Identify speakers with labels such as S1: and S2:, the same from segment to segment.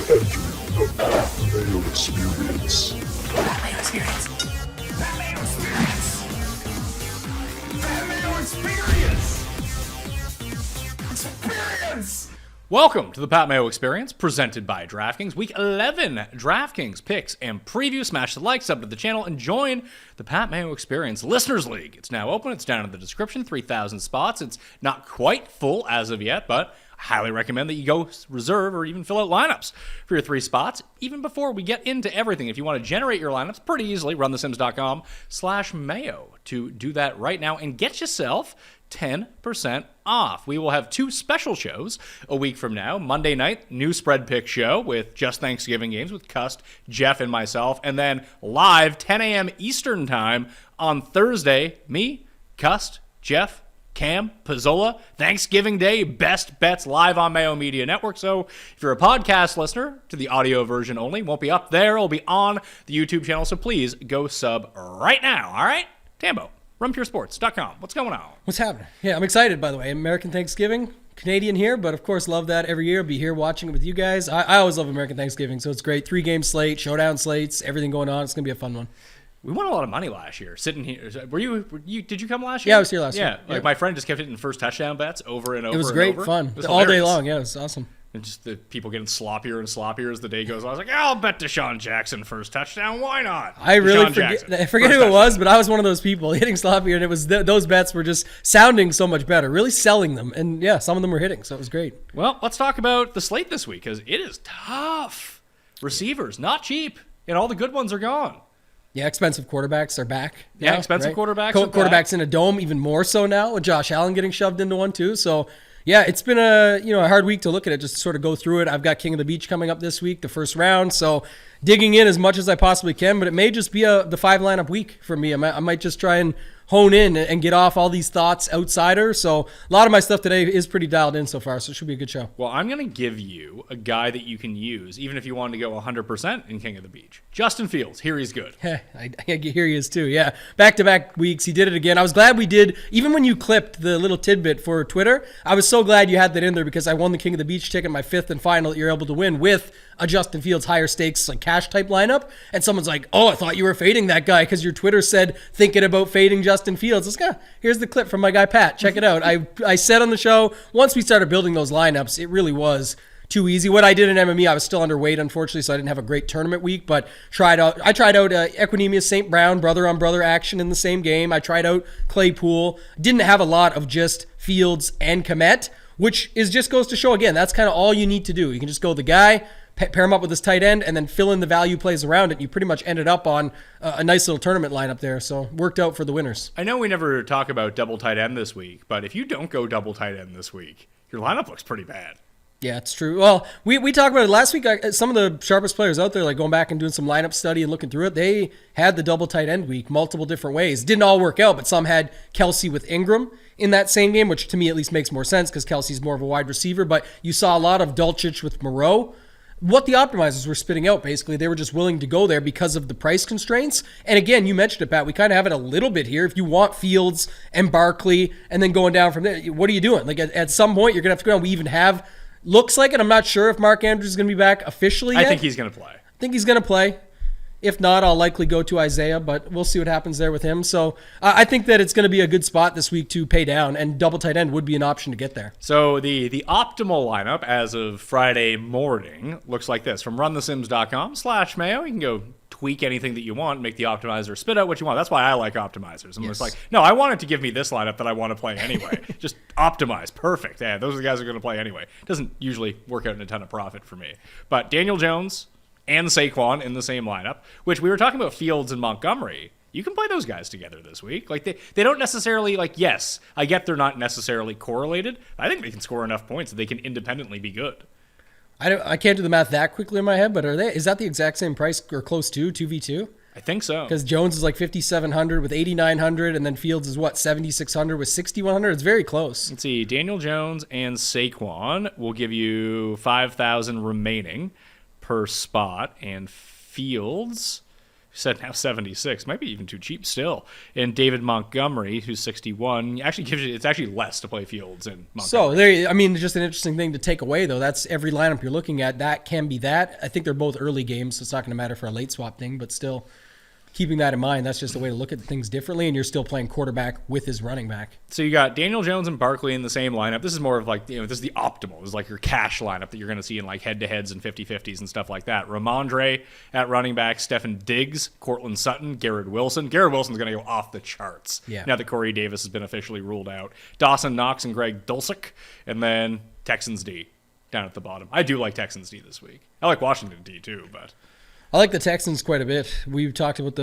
S1: the Mayo Experience.
S2: That Mayo Experience. That Mayo Experience. That Mayo Experience. Experience.
S3: Welcome to the Pat Mayo Experience, presented by DraftKings. Week 11 DraftKings Picks and Preview. Smash the like, sub to the channel, and join the Pat Mayo Experience Listeners League. It's now open. It's down in the description. 3,000 spots. It's not quite full as of yet, but I highly recommend that you go reserve or even fill out lineups for your 3 spots. Even before we get into everything, if you want to generate your lineups pretty easily, runthesims.com/Mayo to do that right now and get yourself 10% off. We will have 2 special shows a week from now. Monday night, new spread pick show with just Thanksgiving games with Cust, Jeff, and myself. And then live 10 a.m. Eastern time on Thursday, me, Cust, Jeff, Cam, Pizzola, Thanksgiving Day, best bets live on Mayo Media Network. So if you're a podcast listener to the audio version only, won't be up there. It'll be on the YouTube channel. So please go sub right now. All right? Tambo, runpuresports.com. What's going on?
S4: What's happening? Yeah, I'm excited, by the way. American Thanksgiving, Canadian here, but of course love that every year. I'll be here watching it with you guys. I always love American Thanksgiving, so it's great. 3-game slate, showdown slates, everything going on. It's going to be a fun one.
S3: We won a lot of money last year. Sitting here, were you? Did you come last year?
S4: Yeah, I was here last year.
S3: Yeah, like my friend just kept hitting first touchdown bets over and over.
S4: It was
S3: and
S4: great
S3: over.
S4: fun,
S3: Was
S4: all day
S3: hilarious.
S4: long. Yeah, it was awesome.
S3: And just the people getting sloppier and sloppier as the day goes on. I was like, I'll bet Deshaun Jackson first touchdown. Why not?
S4: I really
S3: Deshaun
S4: forget who it was, but I was one of those people hitting sloppier, and it was those bets were just sounding so much better. Really selling them, and yeah, some of them were hitting, so it was great.
S3: Well, let's talk about the slate this week because it is tough. Receivers, not cheap, and all the good ones are gone.
S4: Yeah, expensive quarterbacks are back.
S3: Yeah,
S4: now,
S3: expensive
S4: right?
S3: quarterbacks are back.
S4: Quarterbacks in a dome even more so now, with Josh Allen getting shoved into one too. So yeah, it's been a hard week to look at it, just to sort of go through it. I've got King of the Beach coming up this week, the first round, so digging in as much as I possibly can. But it may just be the 5 lineup week for me. I might just try and hone in and get off all these thoughts outsider. So a lot of my stuff today is pretty dialed in so far, so it should be a good show.
S3: Well, I'm going to give you a guy that you can use, even if you wanted to go 100% in King of the Beach. Justin Fields, here he's good.
S4: I hear he is too, yeah. Back-to-back weeks, he did it again. I was glad we did, even when you clipped the little tidbit for Twitter, I was so glad you had that in there because I won the King of the Beach ticket, my 5th and final that you're able to win with a Justin Fields higher stakes like cash type lineup. And someone's like, oh, I thought you were fading that guy because your Twitter said thinking about fading Justin Fields. Let's go. Here's the clip from my guy Pat. Check it out. I said on the show, once we started building those lineups, it really was too easy. What I did in MME, I was still underweight, unfortunately, so I didn't have a great tournament week, but I tried out Equinemius St. Brown, brother-on-brother action in the same game. I tried out Claypool. Didn't have a lot of just Fields and Kmet, which just goes to show, again, that's kind of all you need to do. You can just go the guy, pair him up with his tight end, and then fill in the value plays around it. You pretty much ended up on a nice little tournament lineup there, so worked out for the winners.
S3: I know we never talk about double tight end this week, but if you don't go double tight end this week, your lineup looks pretty bad.
S4: Yeah, it's true. Well, we talked about it last week. Some of the sharpest players out there, like going back and doing some lineup study and looking through it, they had the double tight end week multiple different ways. Didn't all work out, but some had Kelsey with Ingram in that same game, which to me at least makes more sense because Kelsey's more of a wide receiver. But you saw a lot of Dulcich with Moreau. What the optimizers were spitting out, basically, they were just willing to go there because of the price constraints. And again, you mentioned it, Pat, we kind of have it a little bit here. If you want Fields and Barkley and then going down from there, what are you doing? Like at some point, you're going to have to go down. We even have, looks like it. I'm not sure if Mark Andrews is going to be back officially yet.
S3: I think he's going to play.
S4: I think he's going to play. If not, I'll likely go to Isaiah, but we'll see what happens there with him. So I think that it's going to be a good spot this week to pay down, and double tight end would be an option to get there.
S3: So the optimal lineup as of Friday morning looks like this. From runthesims.com/Mayo, you can go tweak anything that you want, make the optimizer spit out what you want. That's why I like optimizers. I'm just like, no, I want it to give me this lineup that I want to play anyway. Just optimize. Perfect. Yeah, those are the guys who are going to play anyway. Doesn't usually work out in a ton of profit for me. But Daniel Jones and Saquon in the same lineup, which we were talking about Fields and Montgomery. You can play those guys together this week. Like they don't necessarily, like, yes, I get they're not necessarily correlated. I think they can score enough points that they can independently be good.
S4: I can't do the math that quickly in my head, but is that the exact same price or close to 2v2?
S3: I think so.
S4: Because Jones is like 5,700 with 8,900, and then Fields is what, 7,600 with 6,100? It's very close.
S3: Let's see. Daniel Jones and Saquon will give you 5,000 remaining per spot, and Fields said now 76, might be even too cheap still. And David Montgomery, who's 61, actually gives you, it's actually less to play Fields in Montgomery.
S4: So just an interesting thing to take away though. That's every lineup you're looking at. That can be that. I think they're both early games, so it's not going to matter for a late swap thing. But still, keeping that in mind, that's just a way to look at things differently. And you're still playing quarterback with his running back.
S3: So you got Daniel Jones and Barkley in the same lineup. This is more of like, this is the optimal. This is like your cash lineup that you're going to see in like head-to-heads and 50-50s and stuff like that. Ramondre at running back, Stefan Diggs, Cortland Sutton, Garrett Wilson. Garrett Wilson's going to go off the charts now that Corey Davis has been officially ruled out. Dawson Knox and Greg Dulcich. And then Texans D down at the bottom. I do like Texans D this week. I like Washington D too, but...
S4: I like the Texans quite a bit. We've talked about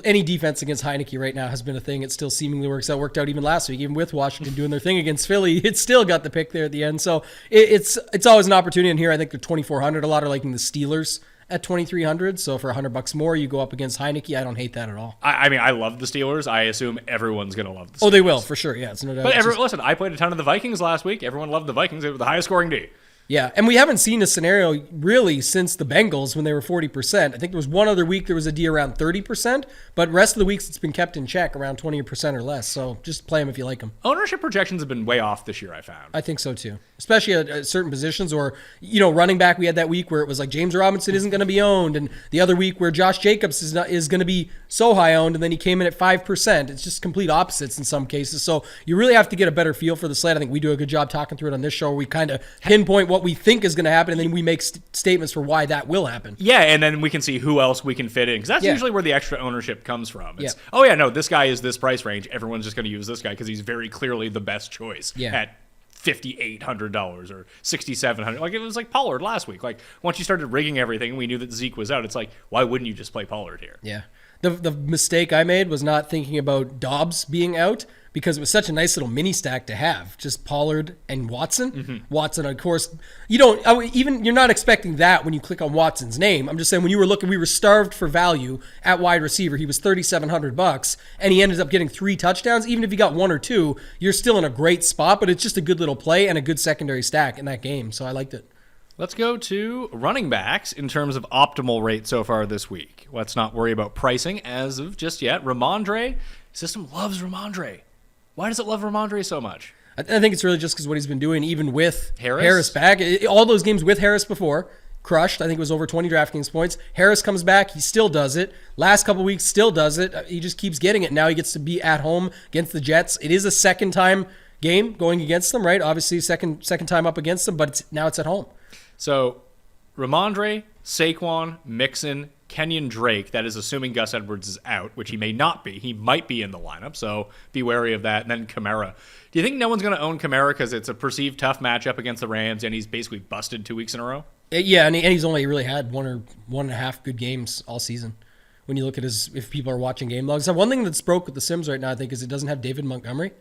S4: any defense against Heineke right now has been a thing. It still seemingly works out. Worked out even last week, even with Washington doing their thing against Philly. It still got the pick there at the end. So it's always an opportunity. And here I think they're 2,400. A lot are liking the Steelers at 2,300. So for $100 more, you go up against Heineke. I don't hate that at all.
S3: I mean, I love the Steelers. I assume everyone's going to love the Steelers.
S4: Oh, they will for sure. Yeah, it's no doubt.
S3: But listen, I played a ton of the Vikings last week. Everyone loved the Vikings. They were the highest scoring D.
S4: Yeah, and we haven't seen a scenario really since the Bengals when they were 40%. I think there was one other week there was a D around 30%, but rest of the weeks it's been kept in check around 20% or less. So just play them if you like them.
S3: Ownership projections have been way off this year, I found.
S4: I think so too, especially at certain positions or, running back. We had that week where it was like James Robinson isn't going to be owned, and the other week where Josh Jacobs is going to be so high owned, and then he came in at 5%. It's just complete opposites in some cases. So you really have to get a better feel for the slate. I think we do a good job talking through it on this show. We kind of pinpoint what we think is going to happen, and then we make statements for why that will happen.
S3: Yeah, and then we can see who else we can fit in, because that's usually where the extra ownership comes from. It's, oh yeah, no, this guy is this price range. Everyone's just going to use this guy because he's very clearly the best choice at $5,800 or $6,700. Like it was like Pollard last week. Like once you started rigging everything, we knew that Zeke was out. It's like, why wouldn't you just play Pollard here?
S4: Yeah. The mistake I made was not thinking about Dobbs being out, because it was such a nice little mini stack to have, just Pollard and Watson.
S3: Mm-hmm.
S4: Watson, of course, you're not expecting that when you click on Watson's name. I'm just saying when you were looking, we were starved for value at wide receiver. He was $3,700 and he ended up getting 3 touchdowns. Even if you got 1 or 2, you're still in a great spot, but it's just a good little play and a good secondary stack in that game. So I liked it.
S3: Let's go to running backs in terms of optimal rate so far this week. Let's not worry about pricing as of just yet. Ramondre, system loves Ramondre. Why does it love Ramondre so much?
S4: I think it's really just because what he's been doing, even with
S3: Harris
S4: back. All those games with Harris before, crushed. I think it was over 20 DraftKings points. Harris comes back. He still does it. Last couple weeks, still does it. He just keeps getting it. Now he gets to be at home against the Jets. It is a second-time game going against them, right? Obviously, second time up against them, but now it's at home.
S3: So, Ramondre, Saquon, Mixon, Kenyon Drake, that is assuming Gus Edwards is out, which he may not be. He might be in the lineup, so be wary of that. And then Kamara. Do you think no one's going to own Kamara because it's a perceived tough matchup against the Rams and he's basically busted 2 weeks in a row?
S4: Yeah, and he's only really had 1 or 1.5 good games all season. When you look at if people are watching game logs. So one thing that's broke with the Sims right now, I think, is it doesn't have David Montgomery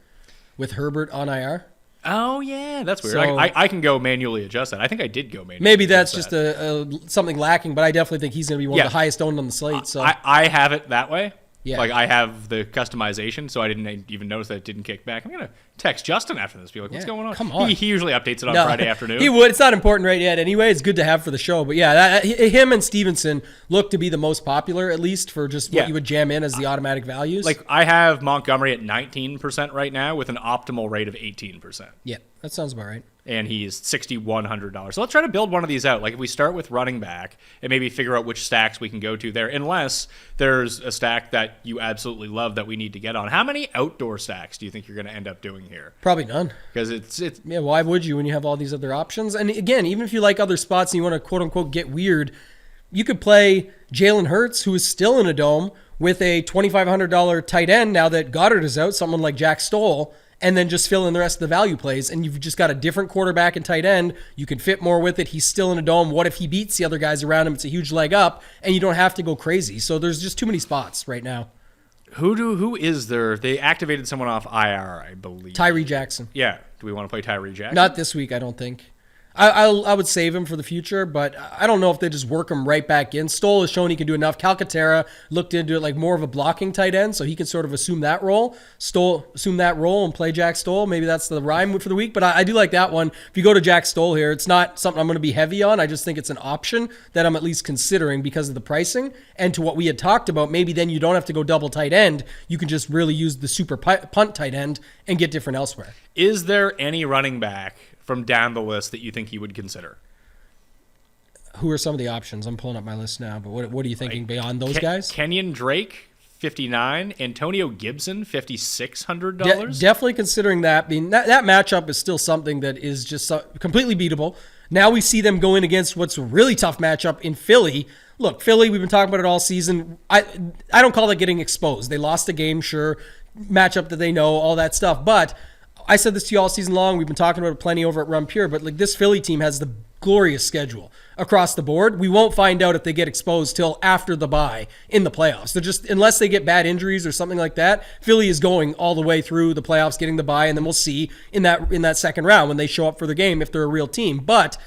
S4: with Herbert on IR.
S3: Oh, yeah, that's weird.
S4: So,
S3: I can go manually adjust that. I think I did go manually
S4: maybe that's
S3: adjust
S4: just something lacking, but I definitely think he's going to be one of the highest owned on the slate. So
S3: I have it that way.
S4: Yeah.
S3: Like, I have the customization, so I didn't even notice that it didn't kick back. I'm going to text Justin after this. Be like, what's going on?
S4: Come on.
S3: He usually updates it on Friday afternoon.
S4: He would. It's not important right yet anyway. It's good to have for the show. But yeah, him and Stevenson look to be the most popular, at least for just what you would jam in as the automatic values.
S3: Like, I have Montgomery at 19% right now with an optimal rate of 18%.
S4: Yeah, that sounds about right.
S3: And he's $6,100. So let's try to build one of these out. Like if we start with running back and maybe figure out which stacks we can go to there, unless there's a stack that you absolutely love that we need to get on. How many outdoor stacks do you think you're going to end up doing here?
S4: Probably none.
S3: Because it's
S4: yeah. Why would you when you have all these other options? And again, even if you like other spots and you want to quote unquote get weird, you could play Jalen Hurts, who is still in a dome, with a $2,500 tight end now that Goddard is out. Someone like Jack Stoll. And then just fill in the rest of the value plays. And you've just got a different quarterback and tight end. You can fit more with it. He's still in a dome. What if he beats the other guys around him? It's a huge leg up, and you don't have to go crazy. So there's just too many spots right now.
S3: Who is there? They activated someone off IR, I believe.
S4: Tyree Jackson.
S3: Yeah. Do we want to play Tyree Jackson?
S4: Not this week, I don't think. I would save him for the future, but I don't know if they just work him right back in. Stoll has shown he can do enough. Calcaterra looked into it like more of a blocking tight end, so he can sort of assume that role. Stoll assume that role and play Jack Stoll. Maybe that's the rhyme for the week, but I do like that one. If you go to Jack Stoll here, it's not something I'm going to be heavy on. I just think it's an option that I'm at least considering because of the pricing and to what we had talked about. Maybe then you don't have to go double tight end. You can just really use the super punt tight end and get different elsewhere.
S3: Is there any running back from down the list that you think you would consider?
S4: Who are some of the options? I'm pulling up my list now, but what are you thinking beyond those guys?
S3: Kenyon Drake, $59. Antonio Gibson, $5,600.
S4: Definitely considering that. I mean, that matchup is still something that is just completely beatable. Now we see them going against what's a really tough matchup in Philly. Look, Philly, we've been talking about it all season. I don't call that getting exposed. They lost a game, sure, matchup that they know, all that stuff, but I said this to you all season long. We've been talking about it plenty over at Run Pure, but like this Philly team has the glorious schedule across the board. We won't find out if they get exposed till after the bye in the playoffs. They're just, unless they get bad injuries or something like that, Philly is going all the way through the playoffs, getting the bye, and then we'll see in that second round when they show up for the game if they're a real team. But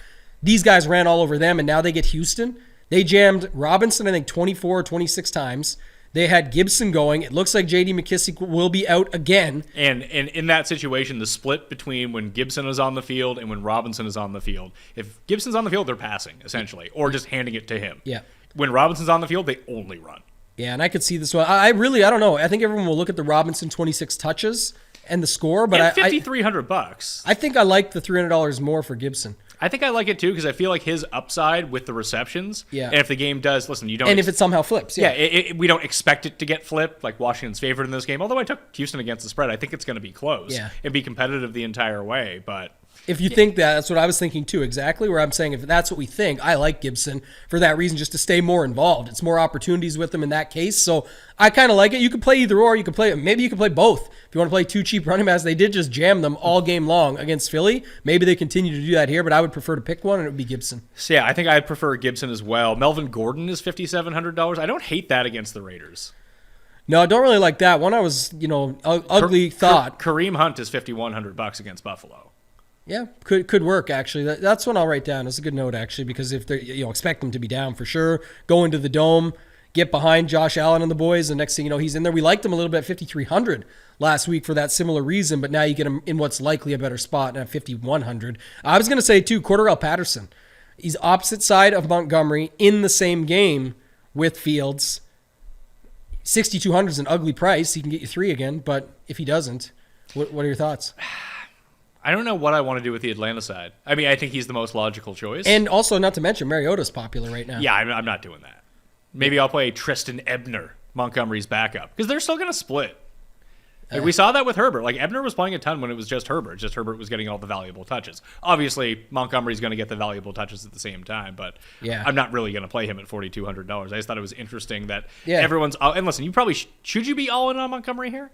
S4: these guys ran all over them, and now they get Houston. They jammed Robinson, I think, 24 or 26 times. They had Gibson going. It looks like J.D. McKissick will be out again.
S3: And in that situation, the split between when Gibson is on the field and when Robinson is on the field, if Gibson's on the field, they're passing, essentially, or just handing it to him.
S4: Yeah.
S3: When Robinson's on the field, they only run.
S4: Yeah, and I could see this one. I don't know. I think everyone will look at the Robinson 26 touches and the score, but
S3: $5,300.
S4: I think I like the $300 more for Gibson.
S3: I think I like it too because I feel like his upside with the receptions.
S4: Yeah.
S3: And if the game does, listen, you don't.
S4: And if it somehow flips, yeah.
S3: We don't expect it to get flipped like Washington's favored in this game. Although I took Houston against the spread, I think it's going to be close.
S4: Yeah.
S3: And be competitive the entire way. But
S4: if you think that's what I was thinking too, exactly. Where I'm saying if that's what we think, I like Gibson for that reason, just to stay more involved. It's more opportunities with him in that case. So I kind of like it. You can play either or. Maybe you can play both. If you want to play two cheap running backs, they did just jam them all game long against Philly. Maybe they continue to do that here, but I would prefer to pick one, and it would be Gibson.
S3: So yeah, I think I'd prefer Gibson as well. Melvin Gordon is $5,700. I don't hate that against the Raiders.
S4: No, I don't really like that one. I was, ugly thought.
S3: Kareem Hunt is $5,100 against Buffalo.
S4: Yeah, could work actually. That's one I'll write down. That's a good note actually, because if they expect them to be down for sure, go into the dome, get behind Josh Allen and the boys, and next thing you know he's in there. We liked him a little bit at 5,300 last week for that similar reason, but now you get him in what's likely a better spot at 5,100. I was going to say too, Cordarrelle Patterson. He's opposite side of Montgomery in the same game with Fields. 6,200 is an ugly price. He can get you 3 again, but if he doesn't, what are your thoughts?
S3: I don't know what I want to do with the Atlanta side. I mean, I think he's the most logical choice.
S4: And also, not to mention, Mariota's popular right now.
S3: Yeah, I'm not doing that. Maybe I'll play Tristan Ebner, Montgomery's backup, because they're still going to split. Like we saw that with Herbert. Like Ebner was playing a ton when it was just Herbert. Just Herbert was getting all the valuable touches. Obviously, Montgomery's going to get the valuable touches at the same time, but
S4: yeah.
S3: I'm not really going to play him at $4,200. I just thought it was interesting that everyone's – and listen, you probably – should you be all in on Montgomery here?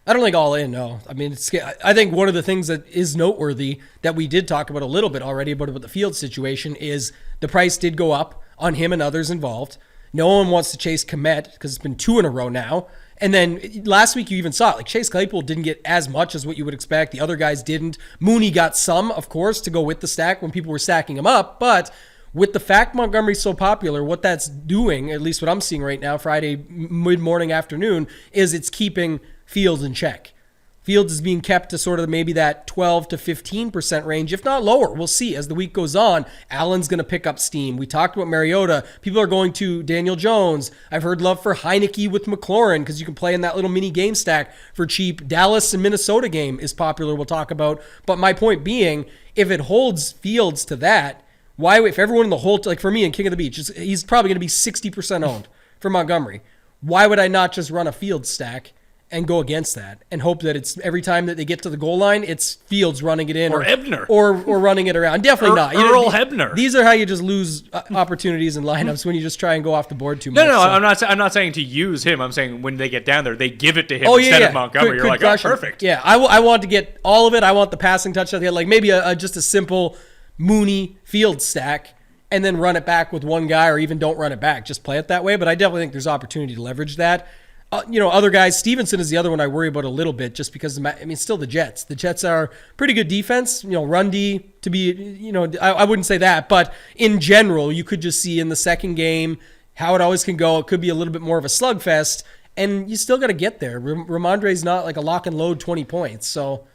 S4: I don't think all in, no. I mean, I think one of the things that is noteworthy that we did talk about a little bit already about the Field situation is the price did go up on him and others involved. No one wants to chase Kmet because it's been 2 in a row now. And then last week you even saw it. Like Chase Claypool didn't get as much as what you would expect. The other guys didn't. Mooney got some, of course, to go with the stack when people were stacking him up. But with the fact Montgomery's so popular, what that's doing, at least what I'm seeing right now, Friday mid-morning, afternoon, is it's keeping Fields in check. Fields is being kept to sort of maybe that 12 to 15% range, if not lower. We'll see as the week goes on. Allen's going to pick up steam. We talked about Mariota. People are going to Daniel Jones. I've heard love for Heineke with McLaurin because you can play in that little mini game stack for cheap. Dallas and Minnesota game is popular, we'll talk about. But my point being, if it holds Fields to that, why, if everyone in the whole, like for me in King of the Beach, he's probably going to be 60% owned for Montgomery. Why would I not just run a Fields stack and go against that and hope that it's every time that they get to the goal line, it's Fields running it in
S3: or Ebner
S4: or running it around? Definitely not.
S3: Earl Hebner.
S4: These are how you just lose opportunities in lineups when you just try and go off the board too much.
S3: No, I'm not saying to use him. I'm saying when they get down there, they give it to him instead of Montgomery. You're like, oh, perfect.
S4: Yeah, I want to get all of it. I want the passing touchdown. Like maybe just a simple Mooney Fields stack and then run it back with one guy, or even don't run it back. Just play it that way. But I definitely think there's opportunity to leverage that. Other guys, Stevenson is the other one I worry about a little bit just because, still the Jets. The Jets are pretty good defense, run D to be, I wouldn't say that, but in general, you could just see in the second game how it always can go. It could be a little bit more of a slugfest, and you still got to get there. Ramondre's not like a lock and load 20 points, so.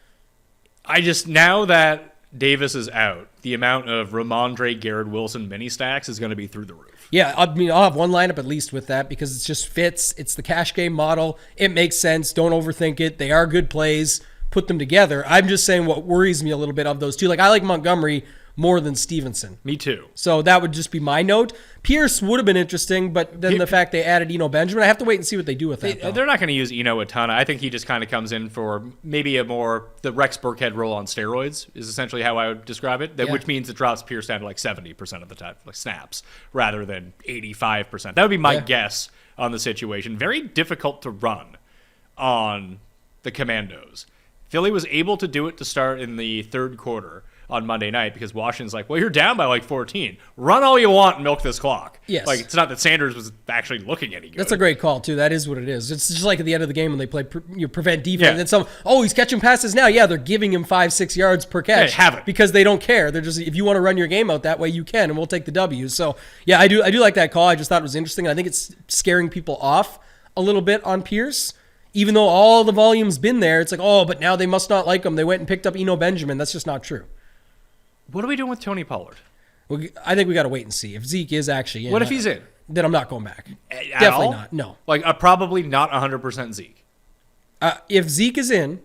S3: Now that Davis is out, the amount of Ramondre, Garrett Wilson mini stacks is going to be through the roof.
S4: Yeah, I'll have one lineup at least with that because it just fits. It's the cash game model. It makes sense. Don't overthink it. They are good plays. Put them together. I'm just saying what worries me a little bit of those two. Like, I like Montgomery more than Stevenson.
S3: Me too.
S4: So that would just be my note. Pierce would have been interesting, but then the fact they added Eno Benjamin, I have to wait and see what they do with that.
S3: They're not going to use Eno a ton. I think he just kind of comes in for maybe the Rex Burkhead role on steroids is essentially how I would describe it, which means it drops Pierce down to like 70% of the time, like snaps, rather than 85%. That would be my guess on the situation. Very difficult to run on the Commandos. Philly was able to do it to start in the third quarter on Monday night because Washington's like, well, you're down by like 14. Run all you want and milk this clock.
S4: Yes.
S3: Like, it's not that Sanders was actually looking any good.
S4: That's a great call, too. That is what it is. It's just like at the end of the game when they play prevent defense. And then he's catching passes now. Yeah, they're giving him 5-6 yards per catch.
S3: Have it.
S4: Because they don't care. They're just, if you want to run your game out that way, you can, and we'll take the W. So, yeah, I do like that call. I just thought it was interesting. And I think it's scaring people off a little bit on Pierce. Even though all the volume's been there, it's like, but now they must not like him. They went and picked up Eno Benjamin. That's just not true.
S3: What are we doing with Tony Pollard?
S4: Well, I think we got to wait and see. If Zeke is actually in.
S3: What if he's in?
S4: Then I'm not going back.
S3: At
S4: Definitely
S3: all?
S4: not. No.
S3: Like, probably not 100% Zeke.
S4: If Zeke is in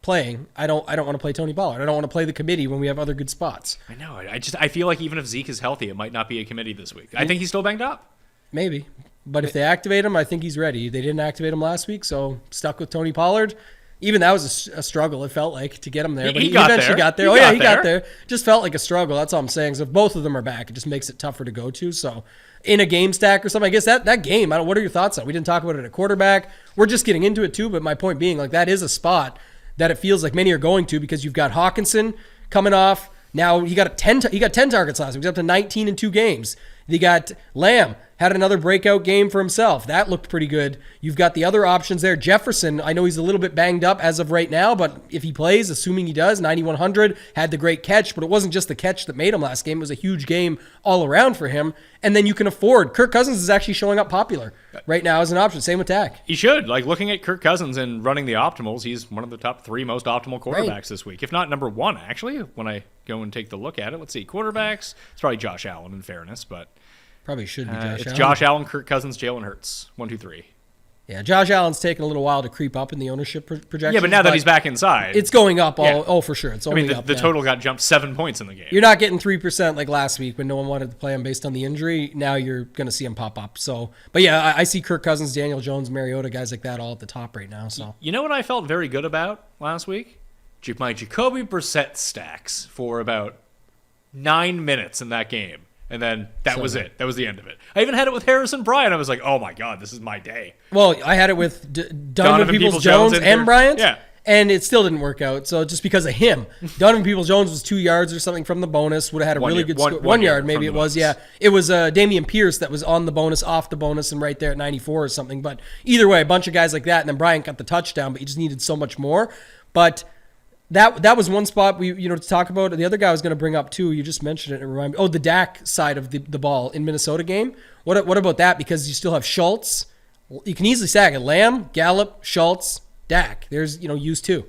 S4: playing, I don't want to play Tony Pollard. I don't want to play the committee when we have other good spots.
S3: I know. I feel like even if Zeke is healthy, it might not be a committee this week. I think he's still banged up.
S4: Maybe. But if they activate him, I think he's ready. They didn't activate him last week, so stuck with Tony Pollard. Even that was a struggle, it felt like, to get him there. But he eventually got there. He got there. Just felt like a struggle. That's all I'm saying. So if both of them are back, it just makes it tougher to go to. So in a game stack or something, I guess that game, what are your thoughts on it? We didn't talk about it at quarterback. We're just getting into it too, but my point being, like, that is a spot that it feels like many are going to because you've got Hawkinson coming off. Now he got 10 targets last week. He's up to 19 in 2 games. You got Lamb, had another breakout game for himself. That looked pretty good. You've got the other options there. Jefferson, I know he's a little bit banged up as of right now, but if he plays, assuming he does, 9,100, had the great catch, but it wasn't just the catch that made him last game. It was a huge game all around for him. And then you can afford. Kirk Cousins is actually showing up popular right now as an option. Same with DAK.
S3: He should. Like, looking at Kirk Cousins and running the optimals, he's one of the top 3 most optimal quarterbacks this week, if not number 1, actually, when I go and take the look at it. Let's see. Quarterbacks, it's probably Josh Allen, in fairness, but
S4: probably should be Josh Allen.
S3: It's Josh Allen, Kirk Cousins, Jalen Hurts. 1, 2, 3.
S4: Yeah, Josh Allen's taken a little while to creep up in the ownership projections.
S3: Yeah, but now that he's back inside,
S4: it's going up. For sure. It's only up.
S3: The total got jumped 7 points in the game.
S4: You're not getting 3% like last week when no one wanted to play him based on the injury. Now you're going to see him pop up. So, but yeah, I see Kirk Cousins, Daniel Jones, Mariota, guys like that all at the top right now. So,
S3: you know what I felt very good about last week? My Jacoby Brissett stacks for about 9 minutes in that game. And then that was it. That was the end of it. I even had it with Harrison Bryant. I was like, oh my God, this is my day.
S4: Well, I had it with Donovan Peoples-Jones and Bryant.
S3: Yeah.
S4: And it still didn't work out. So just because of him, Donovan Peoples-Jones was 2 yards or something from the bonus. Would have had a really good score. 1 yard, maybe it was. Yeah. It was Dameon Pierce that was on the bonus, off the bonus, and right there at 94 or something. But either way, a bunch of guys like that. And then Bryant got the touchdown, but he just needed so much more. But that was one spot we to talk about. The other guy I was going to bring up too, you just mentioned it and remind me. Oh, the DAK side of the ball in Minnesota game. What about that? Because you still have Schultz. You can easily stack it. Lamb, Gallup, Schultz, DAK. There's use 2.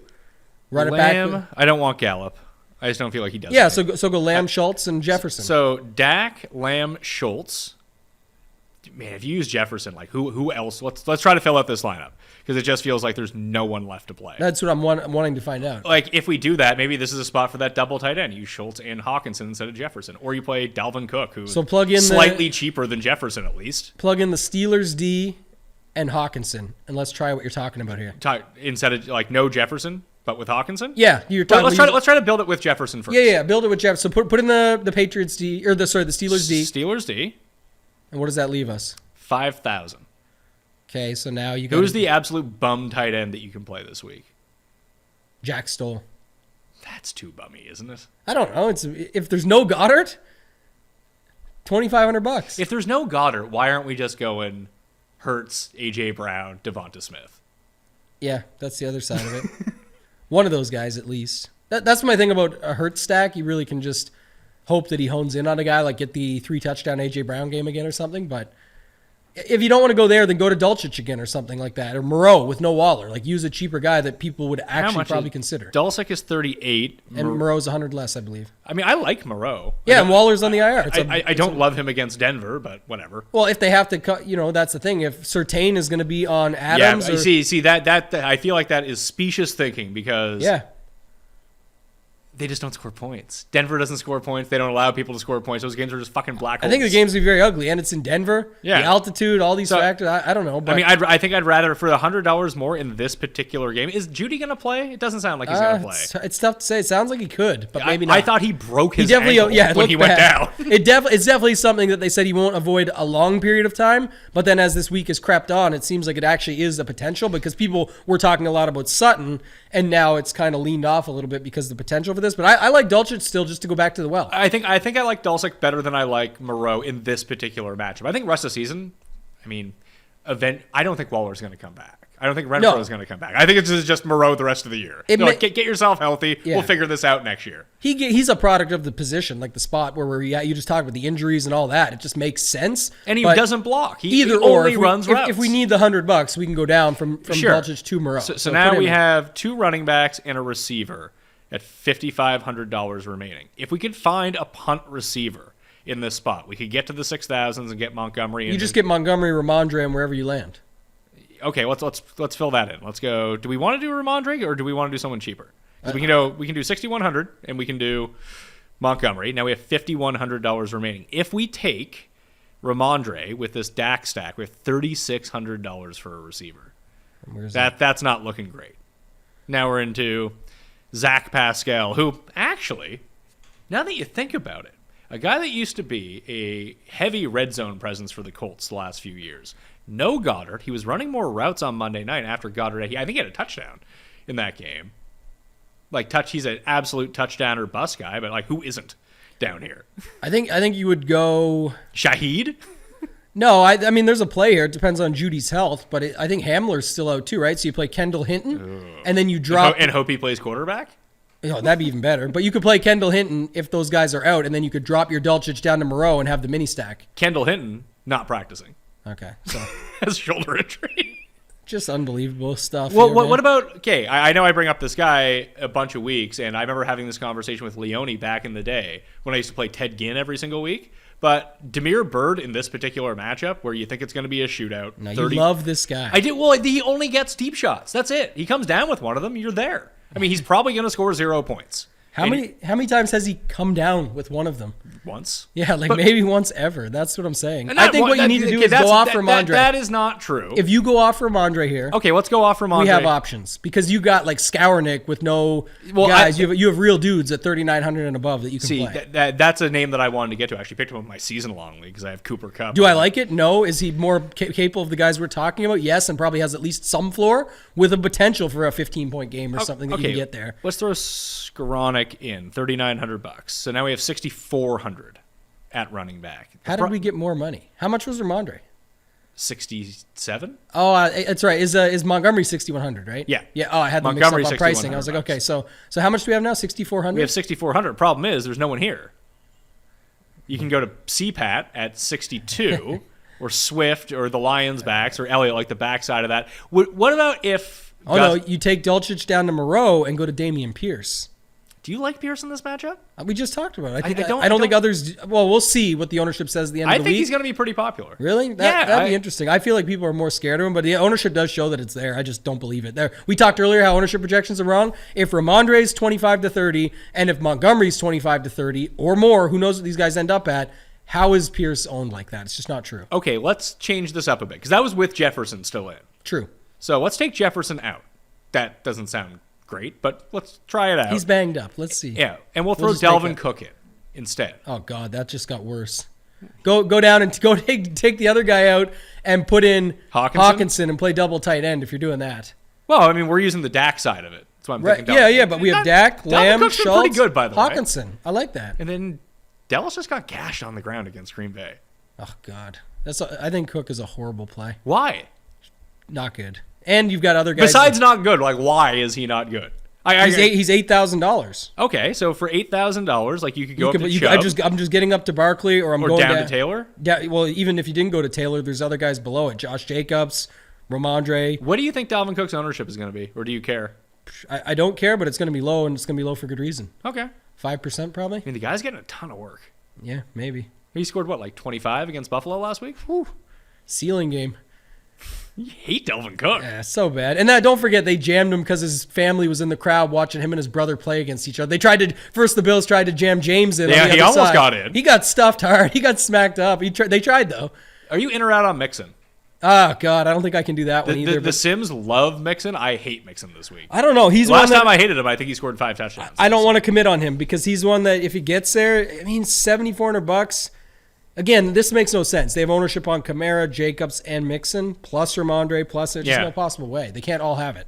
S4: Run
S3: Lamb,
S4: it back.
S3: I don't want Gallup. I just don't feel like he does.
S4: Yeah, so go Lamb, Schultz, and Jefferson.
S3: So DAK, Lamb, Schultz. Man, if you use Jefferson, like who else? Let's try to fill out this lineup because it just feels like there's no one left to play.
S4: That's what I'm wanting to find out.
S3: Like, if we do that, maybe this is a spot for that double tight end. You use Schultz and Hawkinson instead of Jefferson, or you play Dalvin Cook, who's slightly cheaper than Jefferson at least.
S4: Plug in the Steelers D and Hawkinson, and let's try what you're talking about here.
S3: Instead of like no Jefferson, but with Hawkinson.
S4: Yeah, you're talking.
S3: Let's try to build it with Jefferson first.
S4: Yeah, build it with Jefferson. So put in the Patriots D or the Steelers D.
S3: Steelers D.
S4: And what does that leave us?
S3: 5,000.
S4: Okay, so now you got.
S3: Who's the absolute bum tight end that you can play this week?
S4: Jack Stoll.
S3: That's too bummy, isn't it?
S4: I don't know. If there's no Goddard, $2,500.
S3: If there's no Goddard, why aren't we just going Hurts, A.J. Brown, Devonta Smith.
S4: Yeah, that's the other side of it. One of those guys, at least. That's my thing about a Hurts stack. You really can just hope that he hones in on a guy, like get the 3-touchdown A.J. Brown game again or something. But if you don't want to go there, then go to Dulcich again or something like that. Or Moreau with no Waller. Like, use a cheaper guy that people would actually probably consider.
S3: Dulcich is 38.
S4: And Moreau's 100 less, I believe.
S3: I mean, I like Moreau.
S4: Yeah, and Waller's on the IR.
S3: I don't love him against Denver, but whatever.
S4: Well, if they have to cut, that's the thing. If Surtain is going to be on Adams.
S3: Yeah, see that I feel like that is specious thinking because they just don't score points. Denver doesn't score points. They don't allow people to score points. Those games are just fucking black holes.
S4: I think the games will be very ugly, and it's in Denver. Yeah. The altitude, all these factors. I don't know. But
S3: I think I'd rather for the $100 more in this particular game. Is Judy going to play? It doesn't sound like he's going to play.
S4: It's tough to say. It sounds like he could, but maybe not.
S3: I thought he broke his ankle when he went down.
S4: It's definitely something that they said he won't avoid a long period of time, but then as this week has crept on, it seems like it actually is a potential because people were talking a lot about Sutton, and now it's kind of leaned off a little bit because of the potential for this. But I like Dulcich still, just to go back to the well.
S3: I think I like Dulcich better than I like Moreau in this particular matchup. I think rest of the season, I don't think Waller's going to come back. I don't think Renfro is going to come back. I think it's just Moreau the rest of the year. Get yourself healthy. Yeah. We'll figure this out next year.
S4: He's a product of the position, like the spot where you just talked about the injuries and all that. It just makes sense.
S3: And he doesn't block. He
S4: only
S3: runs routes.
S4: If we need the $100, we can go down from Dulcich to Moreau.
S3: So now we have 2 running backs and a receiver at $5,500 remaining. If we could find a punt receiver in this spot, we could get to the 6,000s and get Montgomery.
S4: You just get Montgomery, Ramondre, and wherever you land.
S3: Okay, let's fill that in. Let's go. Do we want to do Ramondre or do we want to do someone cheaper? We can do 6,100 and we can do Montgomery. Now we have $5,100 remaining. If we take Ramondre with this DAK stack, we have $3,600 for a receiver. That's not looking great. Now we're into Zach Pascal, who actually, now that you think about it, a guy that used to be a heavy red zone presence for the Colts the last few years. No Goddard. He was running more routes on Monday night after Goddard. I think he had a touchdown in that game. He's an absolute touchdown or bust guy, but who isn't down here?
S4: I think you would go
S3: Shaheed.
S4: No, I mean there's a play here. It depends on Judy's health, but I think Hamler's still out too, right? So you play Kendall Hinton, and then you drop
S3: and hope he plays quarterback.
S4: That'd be even better. But you could play Kendall Hinton if those guys are out, and then you could drop your Dulcich down to Moreau and have the mini stack.
S3: Kendall Hinton not practicing.
S4: Okay, so
S3: has shoulder injury.
S4: Just unbelievable stuff.
S3: Well, what about? Okay, I know I bring up this guy a bunch of weeks, and I remember having this conversation with Leone back in the day when I used to play Ted Ginn every single week. But Damiere Byrd in this particular matchup, where you think it's going to be a shootout,
S4: no, you love this guy.
S3: I do. Well, he only gets deep shots. That's it. He comes down with one of them. You're there. I mean, he's probably going to score 0 points.
S4: How many times has he come down with one of them?
S3: Once.
S4: Yeah, maybe once ever. That's what I'm saying. I think what you need to do is go off Ramondre.
S3: That is not true.
S4: If you go off Ramondre here.
S3: Okay, let's go off Ramondre.
S4: We have options. Because you got Skournick with no guys. You have real dudes at 3,900 and above that you can play.
S3: That's a name that I wanted to get to. I actually picked him up in my season-long league because I have Cooper Kupp.
S4: Do I like it? No. Is he more capable of the guys we're talking about? Yes, and probably has at least some floor with a potential for a 15-point game or something that you can get there.
S3: Let's throw Skournick in, $3,900. So now we have $6,400 at running back.
S4: How did we get more money? How much was Ramondre?
S3: 67.
S4: Oh, that's right. Is Montgomery 6,100, right?
S3: Yeah.
S4: Yeah. Oh, I had them mixed up on pricing. I was like, okay, so how much do we have now? 6,400.
S3: We have 6,400. Problem is, there's no one here. You can go to CPAT at 62, or Swift, or the Lions backs, or Elliott, the backside of that. What about if?
S4: No, you take Dulcich down to Moreau and go to Dameon Pierce.
S3: Do you like Pierce in this matchup?
S4: We just talked about it. I don't think others. Well, we'll see what the ownership says at the end of the week.
S3: I think he's going to be pretty popular.
S4: Really? That'd be interesting. I feel like people are more scared of him, but the ownership does show that it's there. I just don't believe it. We talked earlier how ownership projections are wrong. If Ramondre's 25 to 30, and if Montgomery's 25 to 30 or more, who knows what these guys end up at? How is Pierce owned like that? It's just not true.
S3: Okay, let's change this up a bit because that was with Jefferson still in.
S4: True.
S3: So let's take Jefferson out. That doesn't sound great, but let's try it out.
S4: He's banged up. Let's see.
S3: Yeah, and we'll throw Delvin Cook in instead.
S4: Oh God, that just got worse. Go down and go take the other guy out and put in Hawkinson and play double tight end if you're doing that.
S3: Well, I mean, we're using the DAK side of it. That's what I'm thinking.
S4: Yeah, but we have DAK, Lamb, Schultz,
S3: pretty good, by the way.
S4: Hawkinson. I like that.
S3: And then Dallas just got gashed on the ground against Green Bay.
S4: Oh God, I think Cook is a horrible play.
S3: Why?
S4: Not good. And you've got other guys.
S3: Besides not good, like why is he not good?
S4: He's $8,000.
S3: Okay, so for $8,000, like you could go up to Chubb,
S4: I'm just getting up to Barkley, or I'm going
S3: down to Taylor.
S4: Yeah, well, even if you didn't go to Taylor, there's other guys below it. Josh Jacobs, Ramondre.
S3: What do you think Dalvin Cook's ownership is going to be, or do you care?
S4: I don't care, but it's going to be low, and it's going to be low for good reason.
S3: Okay.
S4: 5% probably.
S3: I mean, the guy's getting a ton of work.
S4: Yeah, maybe.
S3: He scored, what, like 25 against Buffalo last week?
S4: Whew. Ceiling game.
S3: You hate Dalvin Cook.
S4: Yeah, so bad. And don't forget, they jammed him because his family was in the crowd watching him and his brother play against each other. The Bills tried to jam James in.
S3: Yeah, he almost got in.
S4: He got stuffed hard. He got smacked up. They tried, though.
S3: Are you in or out on Mixon?
S4: Oh, God, I don't think I can do that one either.
S3: The Sims love Mixon. I hate Mixon this week.
S4: I don't know.
S3: Last time I hated him, I think he scored 5 touchdowns.
S4: I don't want to commit on him because he's one that if he gets there, I mean, $7,400. Again, this makes no sense. They have ownership on Kamara, Jacobs, and Mixon, plus Ramondre, plus there's just no possible way. They can't all have it.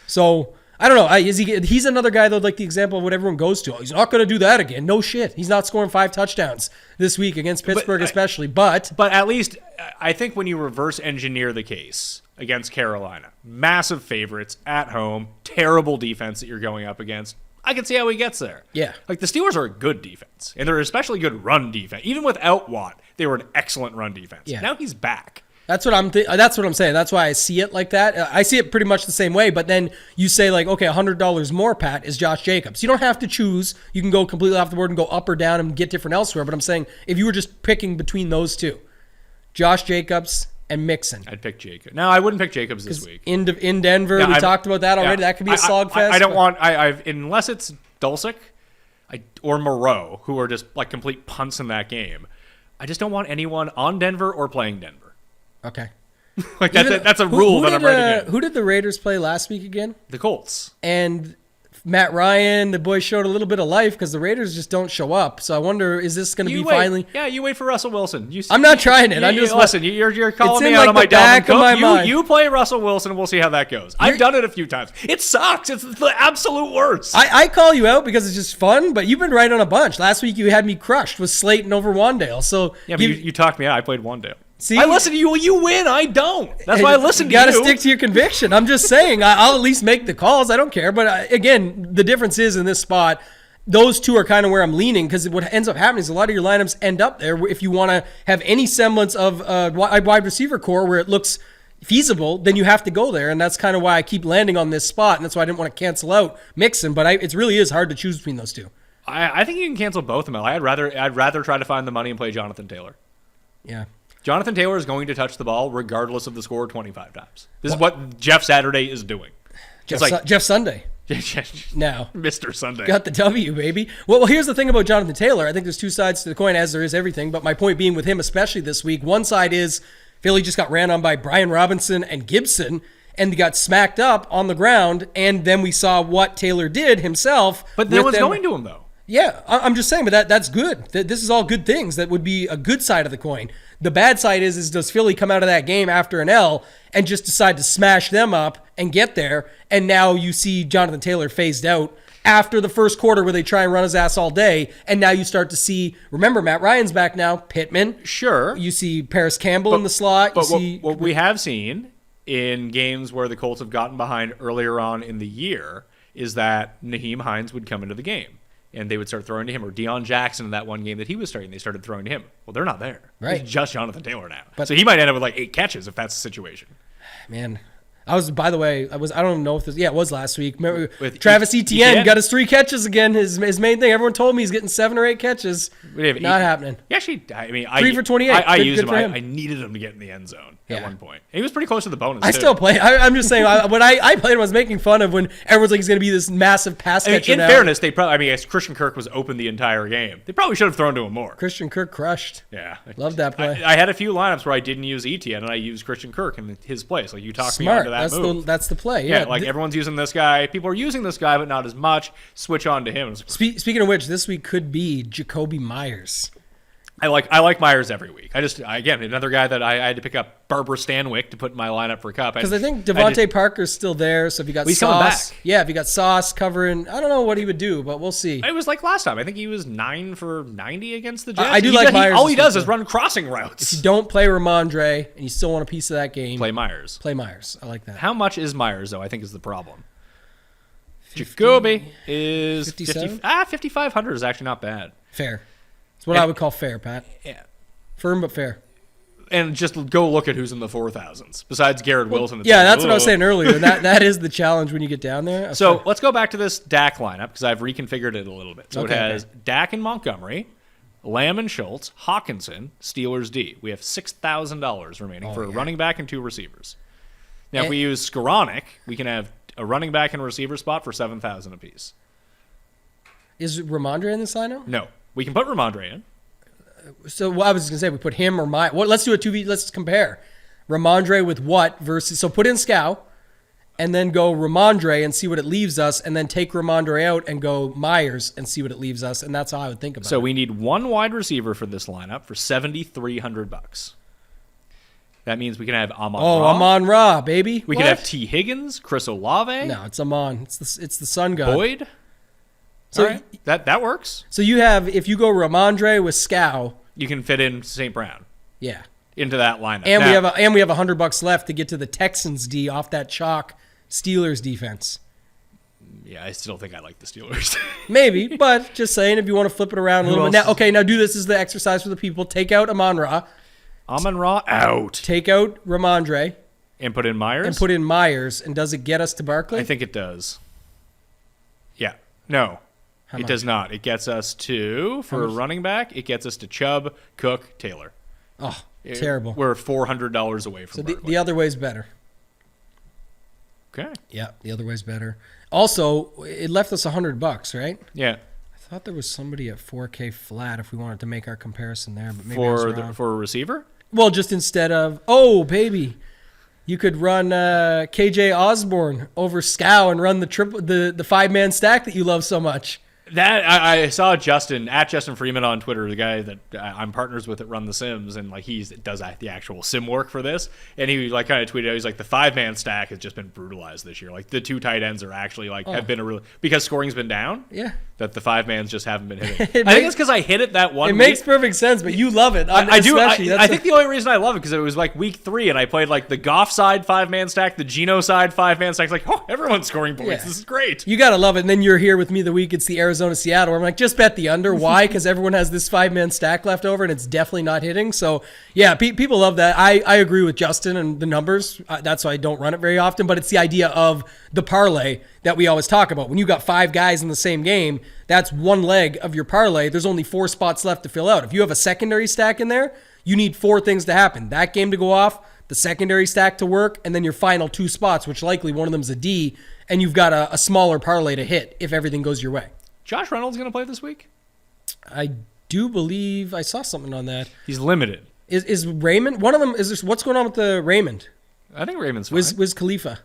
S4: So, I don't know. He's another guy, though, like the example of what everyone goes to. He's not going to do that again. No shit. He's not scoring 5 touchdowns this week against Pittsburgh especially. But
S3: at least, I think when you reverse engineer the case against Carolina, massive favorites at home, terrible defense that you're going up against, I can see how he gets there.
S4: Yeah.
S3: Like, the Steelers are a good defense, and they're especially good run defense. Even without Watt, they were an excellent run defense.
S4: Yeah.
S3: Now he's back.
S4: That's what I'm saying. That's why I see it like that. I see it pretty much the same way, but then you say, like, okay, $100 more, Pat, is Josh Jacobs. You don't have to choose. You can go completely off the board and go up or down and get different elsewhere, but I'm saying if you were just picking between those two, Josh Jacobs and Mixon.
S3: I'd pick Jacobs. No, I wouldn't pick Jacobs this week.
S4: In Denver, we talked about that already. That could be a slogfest.
S3: I don't want, unless it's Dulcich or Moreau, who are just like complete punts in that game, I just don't want anyone on Denver or playing Denver.
S4: Okay.
S3: Like that's a rule that I'm writing in.
S4: Who did the Raiders play last week again?
S3: The Colts.
S4: And Matt Ryan, the boys showed a little bit of life because the Raiders just don't show up. So I wonder, is this going to be finally?
S3: Yeah, you wait for Russell Wilson.
S4: I'm not trying it. I'm just
S3: listen. You're calling me out on my Dalvin Cook. You play Russell Wilson. We'll see how that goes. I've done it a few times. It sucks. It's the absolute worst.
S4: I call you out because it's just fun, but you've been right on a bunch. Last week you had me crushed with Slayton over Wandale. So
S3: yeah, but you talked me out. I played Wandale.
S4: See?
S3: I listen to you. You win. I don't. That's why I listen to you.
S4: You got to stick to your conviction. I'm just saying. I'll at least make the calls. I don't care. But again, the difference is in this spot, those two are kind of where I'm leaning because what ends up happening is a lot of your lineups end up there. If you want to have any semblance of a wide receiver core where it looks feasible, then you have to go there. And that's kind of why I keep landing on this spot. And that's why I didn't want to cancel out Mixon. But it really is hard to choose between those two.
S3: I think you can cancel both of them. I'd rather try to find the money and play Jonathan Taylor.
S4: Yeah. Jonathan
S3: Taylor is going to touch the ball regardless of the score 25 times. This is what Jeff Saturday is doing.
S4: Jeff Sunday. Now.
S3: Mr. Sunday.
S4: Got the W, baby. Well, here's the thing about Jonathan Taylor. I think there's two sides to the coin, as there is everything. But my point being with him, especially this week, one side is Philly just got ran on by Brian Robinson and Gibson, and they got smacked up on the ground. And then we saw what Taylor did himself.
S3: But no one's going to him, though.
S4: Yeah, I'm just saying, but that's good. This is all good things. That would be a good side of the coin. The bad side is does Philly come out of that game after an L and just decide to smash them up and get there, and now you see Jonathan Taylor phased out after the first quarter where they try and run his ass all day, and now you start to see, remember, Matt Ryan's back now, Pittman.
S3: Sure.
S4: You see Paris Campbell in the slot.
S3: But what we have seen in games where the Colts have gotten behind earlier on in the year is that Nyheim Hines would come into the game. And they would start throwing to him, or Deion Jackson in that one game that he was starting, they started throwing to him. Well, they're not there.
S4: Right.
S3: It's just Jonathan Taylor now. So he might end up with like 8 catches if that's the situation.
S4: Man, I don't know if this, it was last week. Remember, with Travis Etienne got his 3 catches again. His main thing. Everyone told me he's getting 7 or 8 catches. Not happening.
S3: Yeah, actually, 3
S4: for 28.
S3: I used him. I needed him to get in the end zone at one point. And he was pretty close to the bonus.
S4: I still play. I'm just saying, when I played him, I was making fun of when everyone's like he's going to be this massive pass catcher.
S3: In fairness, they probably. Christian Kirk was open the entire game. They probably should have thrown to him more.
S4: Christian Kirk crushed.
S3: Yeah,
S4: love that play.
S3: I had a few lineups where I didn't use Etienne and I used Christian Kirk in his place. Like you talked me into that move.
S4: That's the play. Yeah,
S3: like everyone's using this guy. People are using this guy, but not as much. Switch on to him.
S4: Speaking of which, this week could be Jacoby Myers.
S3: I like Myers every week. Again, another guy that I had to pick up Barbara Stanwyck to put in my lineup for Cup.
S4: Because I think Devontae Parker's still there. So if you got
S3: he's coming
S4: Sauce,
S3: back.
S4: yeah, if you got Sauce covering, I don't know what he would do, but we'll see.
S3: It was like last time. I think he was 9 for 90 against the Jets.
S4: I do like Myers.
S3: All he does is run crossing routes.
S4: If you don't play Ramondre and you still want a piece of that game,
S3: Play Myers.
S4: Play Myers. I like that.
S3: How much is Myers, though, I think is the problem. Jacoby is
S4: 57?
S3: 5,500 is actually not bad.
S4: Fair. It's what I would call fair, Pat.
S3: Yeah.
S4: Firm but fair.
S3: And just go look at who's in the 4,000s besides Garrett Wilson. It's
S4: Yeah,
S3: like,
S4: that's what I was
S3: ugh.
S4: saying earlier. That is the challenge when you get down there.
S3: So let's go back to this DAK lineup because I've reconfigured it a little bit. So it has DAK and Montgomery, Lamb and Schultz, Hawkinson, Steelers D. We have $6,000 remaining for a running back and 2 receivers. Now, if we use Skoranek, we can have a running back and a receiver spot for $7,000 apiece.
S4: Is Ramondre in this lineup?
S3: No, we can put Ramondre in.
S4: So what I was going to say, we put him or let's do a 2v. Let's compare Ramondre with what versus. So put in Scow, and then go Ramondre and see what it leaves us, and then take Ramondre out and go Myers and see what it leaves us, and that's how I would think about it.
S3: So we need 1 wide receiver for this lineup for $7,300. That means we can have Amon Ra.
S4: Amon Ra, baby.
S3: We can have T. Higgins, Chris Olave.
S4: No, it's Amon. It's the Sun God.
S3: Boyd.
S4: So
S3: All right. That works.
S4: So you have, if you go Ramondre with Scow,
S3: You can fit in St. Brown
S4: yeah,
S3: into that lineup.
S4: and
S3: Now,
S4: we have $100 left to get to the Texans D off that chalk Steelers defense.
S3: yeah, I still think I like the Steelers.
S4: Maybe, but just saying, if you want to flip it around a little bit.
S3: else
S4: Now, now do this as the exercise for the people. Take out Amon Ra,
S3: Amon Ra out.
S4: take out Ramondre,
S3: And put in Myers?
S4: and put in Myers. And does it get us to Barkley?
S3: I think it does. Yeah. No. It does not. It gets us to, for a running back, it gets us to Chubb, Cook, Taylor.
S4: Oh, terrible.
S3: We're $400 away from
S4: So
S3: Barkley.
S4: the other way's better.
S3: Okay.
S4: Yeah, the other way's better. Also, it left us $100, right?
S3: Yeah.
S4: I thought there was somebody at 4K flat if we wanted to make our comparison there, but maybe I was wrong.
S3: For a receiver?
S4: Well, just instead of, baby, you could run KJ Osborne over Scow and run the 5-man stack that you love so much.
S3: That I saw Justin Freeman on Twitter, the guy that I'm partners with at Run the Sims, and like he does the actual sim work for this, and he like kind of tweeted out, he's like, the 5-man stack has just been brutalized this year. Like the 2 tight ends are actually have been a real, because scoring's been down.
S4: Yeah,
S3: that the 5-mans just haven't been hitting. I think it's because I hit it that one.
S4: It
S3: week.
S4: makes perfect sense, but you love it.
S3: I do. I
S4: That's
S3: think the only reason I love it because it was like week 3, and I played like the Goff side 5-man stack, the Geno side 5-man stack. It's like, everyone's scoring points.
S4: Yeah.
S3: This is great.
S4: You gotta love it. And then you're here with me the week it's the Arizona Seattle, where I'm like, just bet the under. Why? Because everyone has this 5-man stack left over, and it's definitely not hitting. So yeah, people love that. I agree with Justin and the numbers. That's why I don't run it very often. But it's the idea of the parlay that we always talk about. When you got 5 guys in the same game, that's one leg of your parlay. There's only 4 spots left to fill out. If you have a secondary stack in there, you need 4 things to happen. That game to go off, the secondary stack to work, and then your final 2 spots, which likely one of them is a D, and you've got a smaller parlay to hit if everything goes your way.
S3: Josh Reynolds going to play this week?
S4: I do believe I saw something on that.
S3: He's limited.
S4: Is Raymond one of them? Is this what's going on with the Raymond?
S3: I think Raymond's fine.
S4: Was Khalifa?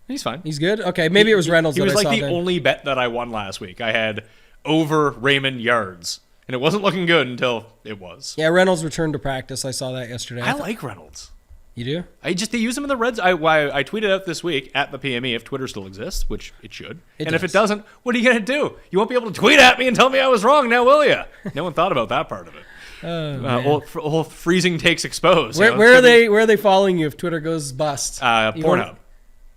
S3: He's fine.
S4: He's good. Okay, maybe it was Reynolds.
S3: He was
S4: that I
S3: like
S4: saw
S3: the
S4: then.
S3: only bet that I won last week. I had over Raymond yards, and it wasn't looking good until it was.
S4: Yeah, Reynolds returned to practice. I saw that yesterday.
S3: I like Reynolds.
S4: You do?
S3: They use him in the Reds. I tweeted out this week at the PME if Twitter still exists, which it should. If it doesn't, what are you gonna do? You won't be able to tweet at me and tell me I was wrong, now will you? No one thought about that part of it. Old freezing takes exposed.
S4: Where are they following you if Twitter goes bust?
S3: Pornhub.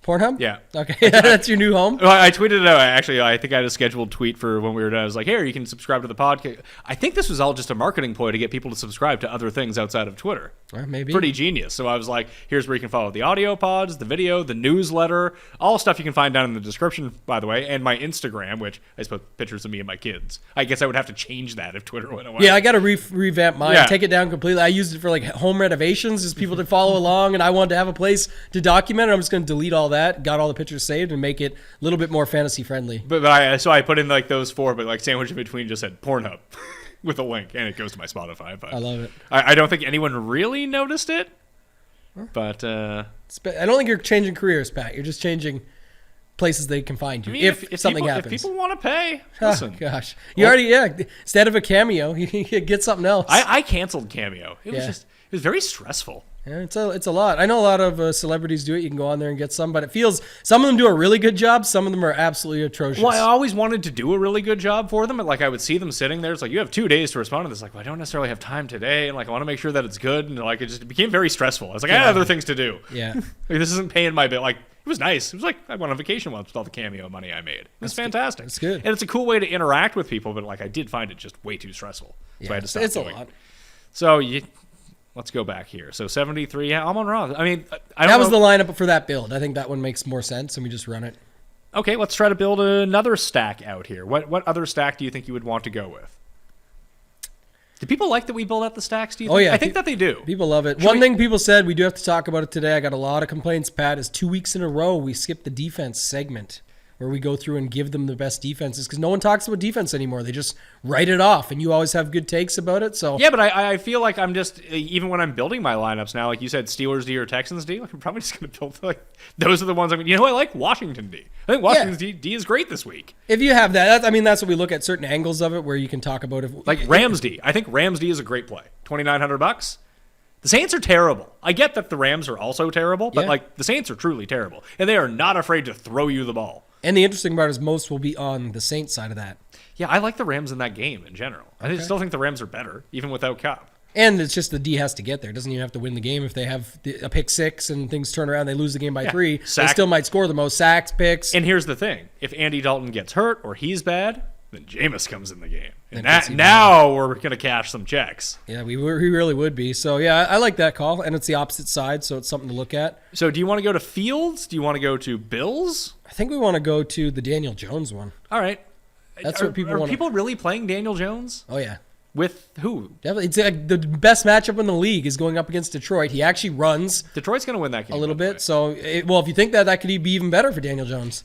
S4: Pornhub?
S3: Yeah.
S4: Okay, that's your new home?
S3: Well, I tweeted it out. Actually, I think I had a scheduled tweet for when we were done. I was like, here, you can subscribe to the podcast. I think this was all just a marketing ploy to get people to subscribe to other things outside of Twitter.
S4: Maybe.
S3: Pretty genius. So I was like, here's where you can follow the audio pods, the video, the newsletter, all stuff you can find down in the description, by the way, and my Instagram, which I just put pictures of me and my kids. I guess I would have to change that if Twitter went away.
S4: Yeah, I got to revamp mine.
S3: Yeah.
S4: Take it down completely. I used it for like home renovations, just people to follow along, and I wanted to have a place to document it. I'm just going to delete all that, got all the pictures saved, and make it a little bit more fantasy friendly.
S3: But I put in like those 4, but like sandwich in between just said Pornhub with a link, and it goes to my Spotify. But
S4: I love it.
S3: I don't think anyone really noticed it. But
S4: I don't think you're changing careers, Pat. You're just changing places they can find you
S3: I mean,
S4: if something
S3: people,
S4: happens.
S3: If people want to pay,
S4: Oh,
S3: listen.
S4: gosh. You already, instead of a cameo, you get something else.
S3: I canceled Cameo. It was very stressful.
S4: Yeah, it's a lot. I know a lot of celebrities do it. You can go on there and get some, but it feels some of them do a really good job. Some of them are absolutely atrocious.
S3: Well, I always wanted to do a really good job for them. And, like, I would see them sitting there. It's like, you have 2 days to respond to this. Like, well, I don't necessarily have time today. And, like, I want to make sure that it's good. And, like, it became very stressful. I was like, I had other things to do.
S4: Yeah.
S3: Like, this isn't paying my bill. Like, it was nice. It was like I went on vacation once with all the Cameo money I made. It was fantastic.
S4: That's good.
S3: And it's a cool way to interact with people. But, like, I did find it just way too stressful. So I had to stop
S4: it's
S3: doing
S4: a lot.
S3: it. So, let's go back here. So 73, yeah, I'm on Raw. I mean,
S4: That was the lineup for that build. I think that one makes more sense, and we just run it.
S3: Okay, let's try to build another stack out here. What other stack do you think you would want to go with? Do people like that we build out the stacks? Do you think?
S4: Oh, yeah.
S3: I think that they do.
S4: People love it. One thing people said, we do have to talk about it today. I got a lot of complaints, Pat, is 2 weeks in a row we skipped the defense segment where we go through and give them the best defenses because no one talks about defense anymore. They just write it off, and you always have good takes about it. So
S3: yeah, but I feel like I'm just, even when I'm building my lineups now, like you said, Steelers D or Texans D, like I'm probably just going to build, like, those are the ones. I mean, I like Washington D. I think Washington D is great this week.
S4: If you have that, that's what we look at, certain angles of it where you can talk about it.
S3: Like Rams D. I think Rams D is a great play. $2,900. The Saints are terrible. I get that the Rams are also terrible, but like the Saints are truly terrible, and they are not afraid to throw you the ball.
S4: And the interesting part is most will be on the Saints side of that.
S3: Yeah, I like the Rams in that game in general. I still think the Rams are better, even without Cup.
S4: And it's just the D has to get there. It doesn't even have to win the game. If they have a pick six and things turn around, they lose the game by 3, they still might score the most sacks, picks.
S3: And here's the thing. If Andy Dalton gets hurt or he's bad, then Jameis comes in the game. And now we're going to cash some checks.
S4: Yeah, we really would be. So, yeah, I like that call. And it's the opposite side, so it's something to look at.
S3: So do you want to go to Fields? Do you want to go to Bills?
S4: I think we want to go to the Daniel Jones one.
S3: All right.
S4: That's what people want.
S3: Are people really playing Daniel Jones?
S4: Oh, yeah.
S3: With who?
S4: Definitely. It's like the best matchup in the league is going up against Detroit. He actually runs.
S3: Detroit's going to win that game
S4: a little bit. So, if you think that could be even better for Daniel Jones.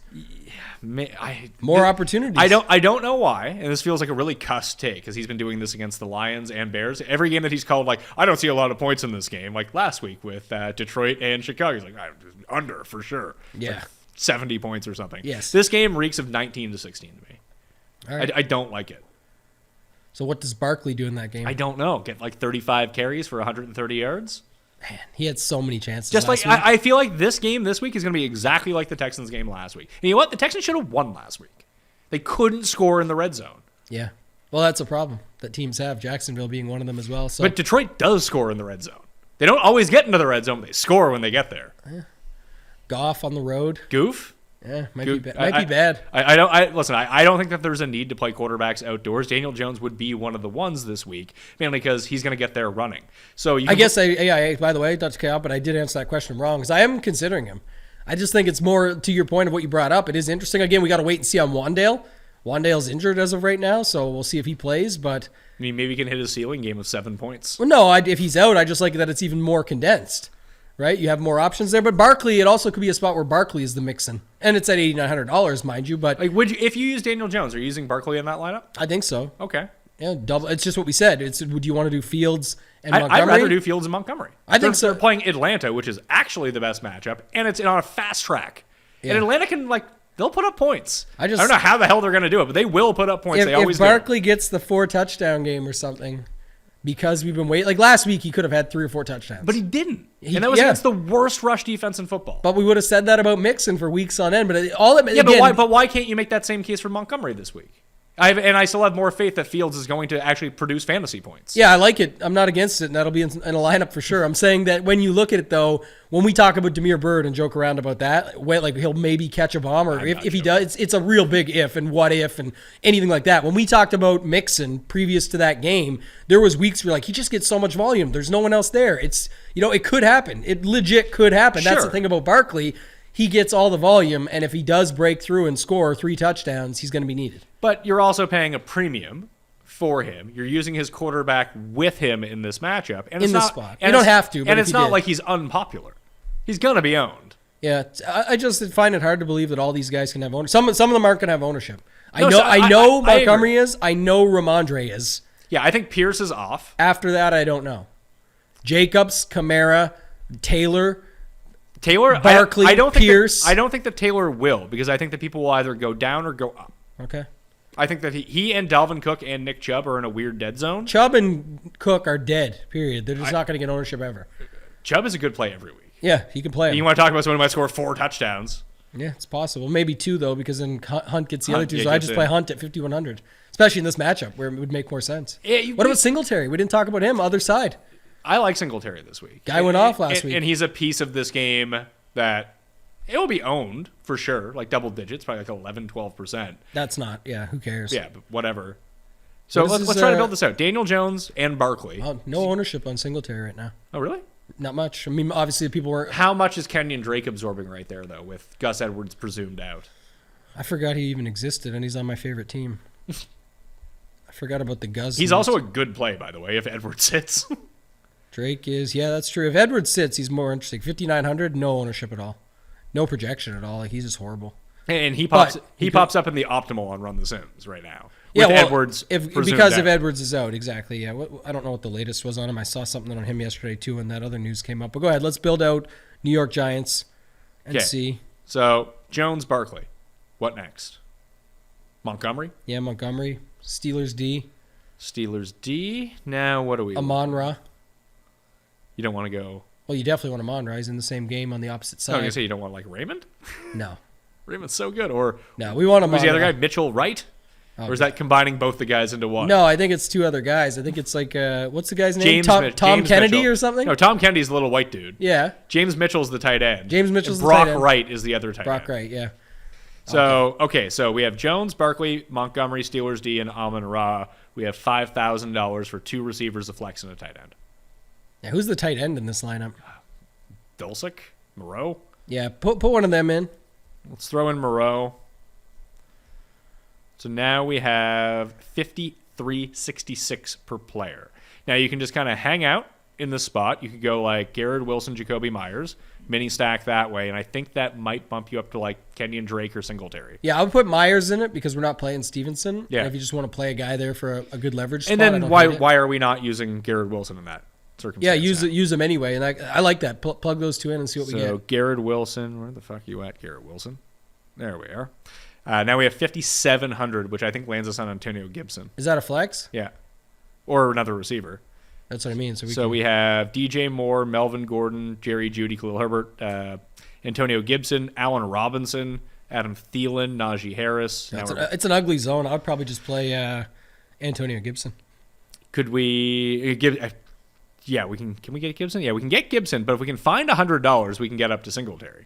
S4: More opportunities.
S3: I don't know why, and this feels like a really cuss take because he's been doing this against the Lions and Bears. Every game that he's called, like, I don't see a lot of points in this game. Like last week with Detroit and Chicago, he's like, under for sure.
S4: Yeah,
S3: like 70 points or something.
S4: Yes.
S3: This game reeks of 19-16 to me.
S4: All right.
S3: I don't like it.
S4: So what does Barkley do in that game?
S3: I don't know. Get like 35 carries for 130 yards.
S4: Man, he had so many chances.
S3: Just
S4: last
S3: like
S4: week.
S3: I feel like this game this week is going to be exactly like the Texans game last week. And you know what? The Texans should have won last week. They couldn't score in the red zone.
S4: Yeah. Well, that's a problem that teams have. Jacksonville being one of them as well. So.
S3: But Detroit does score in the red zone. They don't always get into the red zone, but they score when they get there.
S4: Yeah. Goff on the road.
S3: Goof.
S4: Yeah, might be bad.
S3: I don't think that there's a need to play quarterbacks outdoors. Daniel Jones would be one of the ones this week, mainly because he's going to get there running. So by the way, not to cut out, but I did answer that question wrong because I am considering him. I just think it's more to your point of what you brought up. It is interesting. Again, we got to wait and see on Wandale. Wandale's injured as of right now, so we'll see if he plays. But I mean, maybe he can hit his ceiling game of 7 points.
S4: Well, no, if he's out, I just like that it's even more condensed. Right, you have more options there, but Barkley, it also could be a spot where Barkley is the mixin, and it's at $8,900, mind you. But
S3: like, if you use Daniel Jones, are you using Barkley in that lineup?
S4: I think so.
S3: Okay,
S4: yeah, double. It's just what we said. Would you want to do Fields and Montgomery?
S3: I'd rather do Fields and Montgomery.
S4: I think so.
S3: They're playing Atlanta, which is actually the best matchup, and it's on a fast track. Yeah. And Atlanta can they'll put up points. I don't know how the hell they're going to do it, but they will put up points. If
S4: Barkley gets the 4 touchdown game or something. Because we've been waiting. Like last week, he could have had 3 or 4 touchdowns.
S3: But he didn't. And that was against the worst rush defense in football.
S4: But we would have said that about Mixon for weeks on end. But
S3: but why can't you make that same case for Montgomery this week? I still have more faith that Fields is going to actually produce fantasy points.
S4: Yeah, I like it. I'm not against it, and that'll be in a lineup for sure. I'm saying that when you look at it, though, when we talk about Damiere Byrd and joke around about that, he'll maybe catch a bomb, or if he does, it's a real big if and what if and anything like that. When we talked about Mixon previous to that game, there was weeks where he just gets so much volume. There's no one else there. It's it could happen. It legit could happen. Sure. That's the thing about Barkley. He gets all the volume, and if he does break through and score 3 touchdowns, he's going to be needed.
S3: But you're also paying a premium for him. You're using his quarterback with him in this matchup. And
S4: in this spot. You don't have to. But
S3: and it's not like he's unpopular. He's going to be owned.
S4: Yeah, I just find it hard to believe that all these guys can have ownership. Some of them aren't going to have ownership. I know Montgomery is. I know Ramondre is.
S3: Yeah, I think Pierce is off.
S4: After that, I don't know. Jacobs, Kamara, Taylor.
S3: Taylor,
S4: Barkley,
S3: I don't
S4: Pierce.
S3: I don't think that Taylor will, because I think that people will either go down or go up.
S4: Okay.
S3: I think that he and Dalvin Cook and Nick Chubb are in a weird dead zone.
S4: Chubb and Cook are dead, period. They're just not going to get ownership ever.
S3: Chubb is a good play every week.
S4: Yeah, he can play.
S3: You want to talk about someone who might score 4 touchdowns.
S4: Yeah, it's possible. Maybe 2, though, because then Hunt gets the other 2.
S3: Yeah,
S4: So I just play Hunt at 5,100, especially in this matchup where it would make more sense.
S3: Yeah,
S4: what about Singletary? We didn't talk about him, other side.
S3: I like Singletary this week.
S4: Guy went off last week.
S3: And he's a piece of this game that it will be owned for sure, like double digits, probably like 11, 12%.
S4: That's not, who cares?
S3: Yeah, but whatever. So
S4: What is
S3: let's
S4: his,
S3: try to build this out. Daniel Jones and Barkley.
S4: No ownership on Singletary right now.
S3: Oh, really?
S4: Not much. I mean, obviously the people weren't.
S3: How much is Kenyon Drake absorbing right there, though, with Gus Edwards presumed out?
S4: I forgot he even existed, and he's on my favorite team. I forgot about the Gus.
S3: He's also a good play, by the way, if Edwards sits.
S4: Drake is, that's true. If Edwards sits, he's more interesting. 5,900, no ownership at all. No projection at all. Like, he's just horrible.
S3: And he pops up in the optimal on Run the Sims right now.
S4: Yeah,
S3: with
S4: well,
S3: Edwards
S4: because if Edwards is out, exactly. Yeah, I don't know what the latest was on him. I saw something on him yesterday too, when that other news came up. But go ahead, let's build out New York Giants and see.
S3: So Jones, Barkley, what next? Montgomery.
S4: Yeah, Montgomery, Steelers D.
S3: Steelers D. Now what do we?
S4: Amon-Ra.
S3: You don't want to go.
S4: Well, you definitely want Amon-Ra. He's in the same game on the opposite side.
S3: I was gonna say you don't want like Raymond.
S4: No.
S3: Raymond's so good. Or
S4: no, we want Amon-Ra.
S3: Who's the other guy? Mitchell Wright. Or is that combining both the guys into one?
S4: No, I think it's 2 other guys. I think it's like, what's the guy's name?
S3: Tom
S4: Kennedy
S3: Mitchell.
S4: or something?
S3: No, Tom Kennedy's the little white dude.
S4: Yeah.
S3: James Mitchell's the tight end.
S4: James Mitchell's
S3: and
S4: the tight end.
S3: Brock Wright is the other tight end.
S4: Brock Wright, yeah.
S3: So, so we have Jones, Barkley, Montgomery, Steelers D, and Amon-Ra. We have $5,000 for 2 receivers, a flex, and a tight end.
S4: Yeah, who's the tight end in this lineup?
S3: Dulcich? Moreau?
S4: Yeah, put one of them in.
S3: Let's throw in Moreau. So now we have $53.66 per player. Now you can just kind of hang out in the spot. You could go like Garrett Wilson, Jacoby Myers, mini stack that way, and I think that might bump you up to like Kenyon Drake or Singletary.
S4: Yeah, I would put Myers in it because we're not playing Stevenson.
S3: Yeah.
S4: And if you just want to play a guy there for a good leverage spot,
S3: And then why are we not using Garrett Wilson in that circumstance?
S4: Yeah, use them anyway, and I like that. Plug those 2 in and see what we get.
S3: So Garrett Wilson, where the fuck are you at, Garrett Wilson? There we are. Now we have 5,700, which I think lands us on Antonio Gibson.
S4: Is that a flex?
S3: Yeah. Or another receiver.
S4: That's what I mean.
S3: So we have DJ Moore, Melvin Gordon, Jerry Jeudy, Khalil Herbert, Antonio Gibson, Allen Robinson, Adam Thielen, Najee Harris.
S4: It's an ugly zone. I would probably just play Antonio Gibson.
S3: Could we give? Yeah, we can. Can we get Gibson? Yeah, we can get Gibson. But if we can find $100, we can get up to Singletary.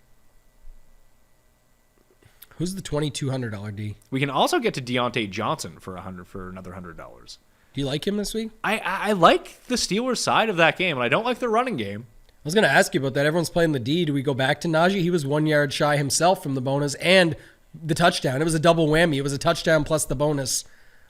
S4: Who's the $2,200 D?
S3: We can also get to Deontay Johnson for another $100.
S4: Do you like him this week?
S3: I like the Steelers side of that game, and I don't like the running game.
S4: I was going to ask you about that. Everyone's playing the D. Do we go back to Najee? He was 1 yard shy himself from the bonus and the touchdown. It was a double whammy. It was a touchdown plus the bonus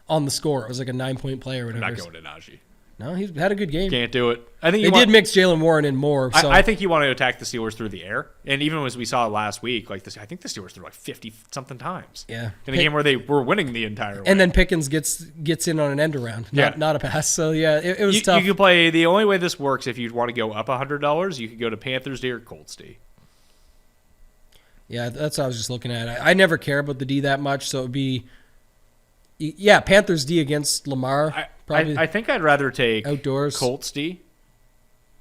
S4: on the score. It was like a 9-point play or whatever.
S3: I'm not going to Najee.
S4: No, he had a good game.
S3: Can't do it. I think
S4: they did mix Jalen Warren in more. So.
S3: I think you want to attack the Steelers through the air, and even as we saw last week, like this, I think the Steelers threw like 50-something times.
S4: Yeah,
S3: in a game where they were winning the entire way.
S4: And then Pickens gets in on an end around, not a pass. So yeah, it was tough.
S3: You could play. The only way this works if you want to go up $100, you could go to Panthers D or Colts D.
S4: Yeah, that's what I was just looking at. I never care about the D that much, so it would be. Yeah, Panthers D against Lamar.
S3: I think I'd rather take
S4: outdoors
S3: Colts D.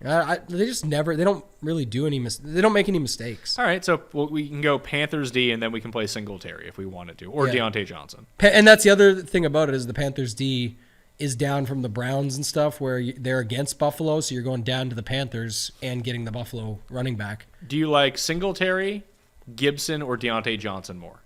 S4: They just never. They don't really do any. They don't make any mistakes.
S3: All right, so we can go Panthers D, and then we can play Singletary if we wanted to, or Deontay Johnson.
S4: And that's the other thing about it is the Panthers D is down from the Browns and stuff, where they're against Buffalo, so you're going down to the Panthers and getting the Buffalo running back.
S3: Do you like Singletary, Gibson, or Deontay Johnson more?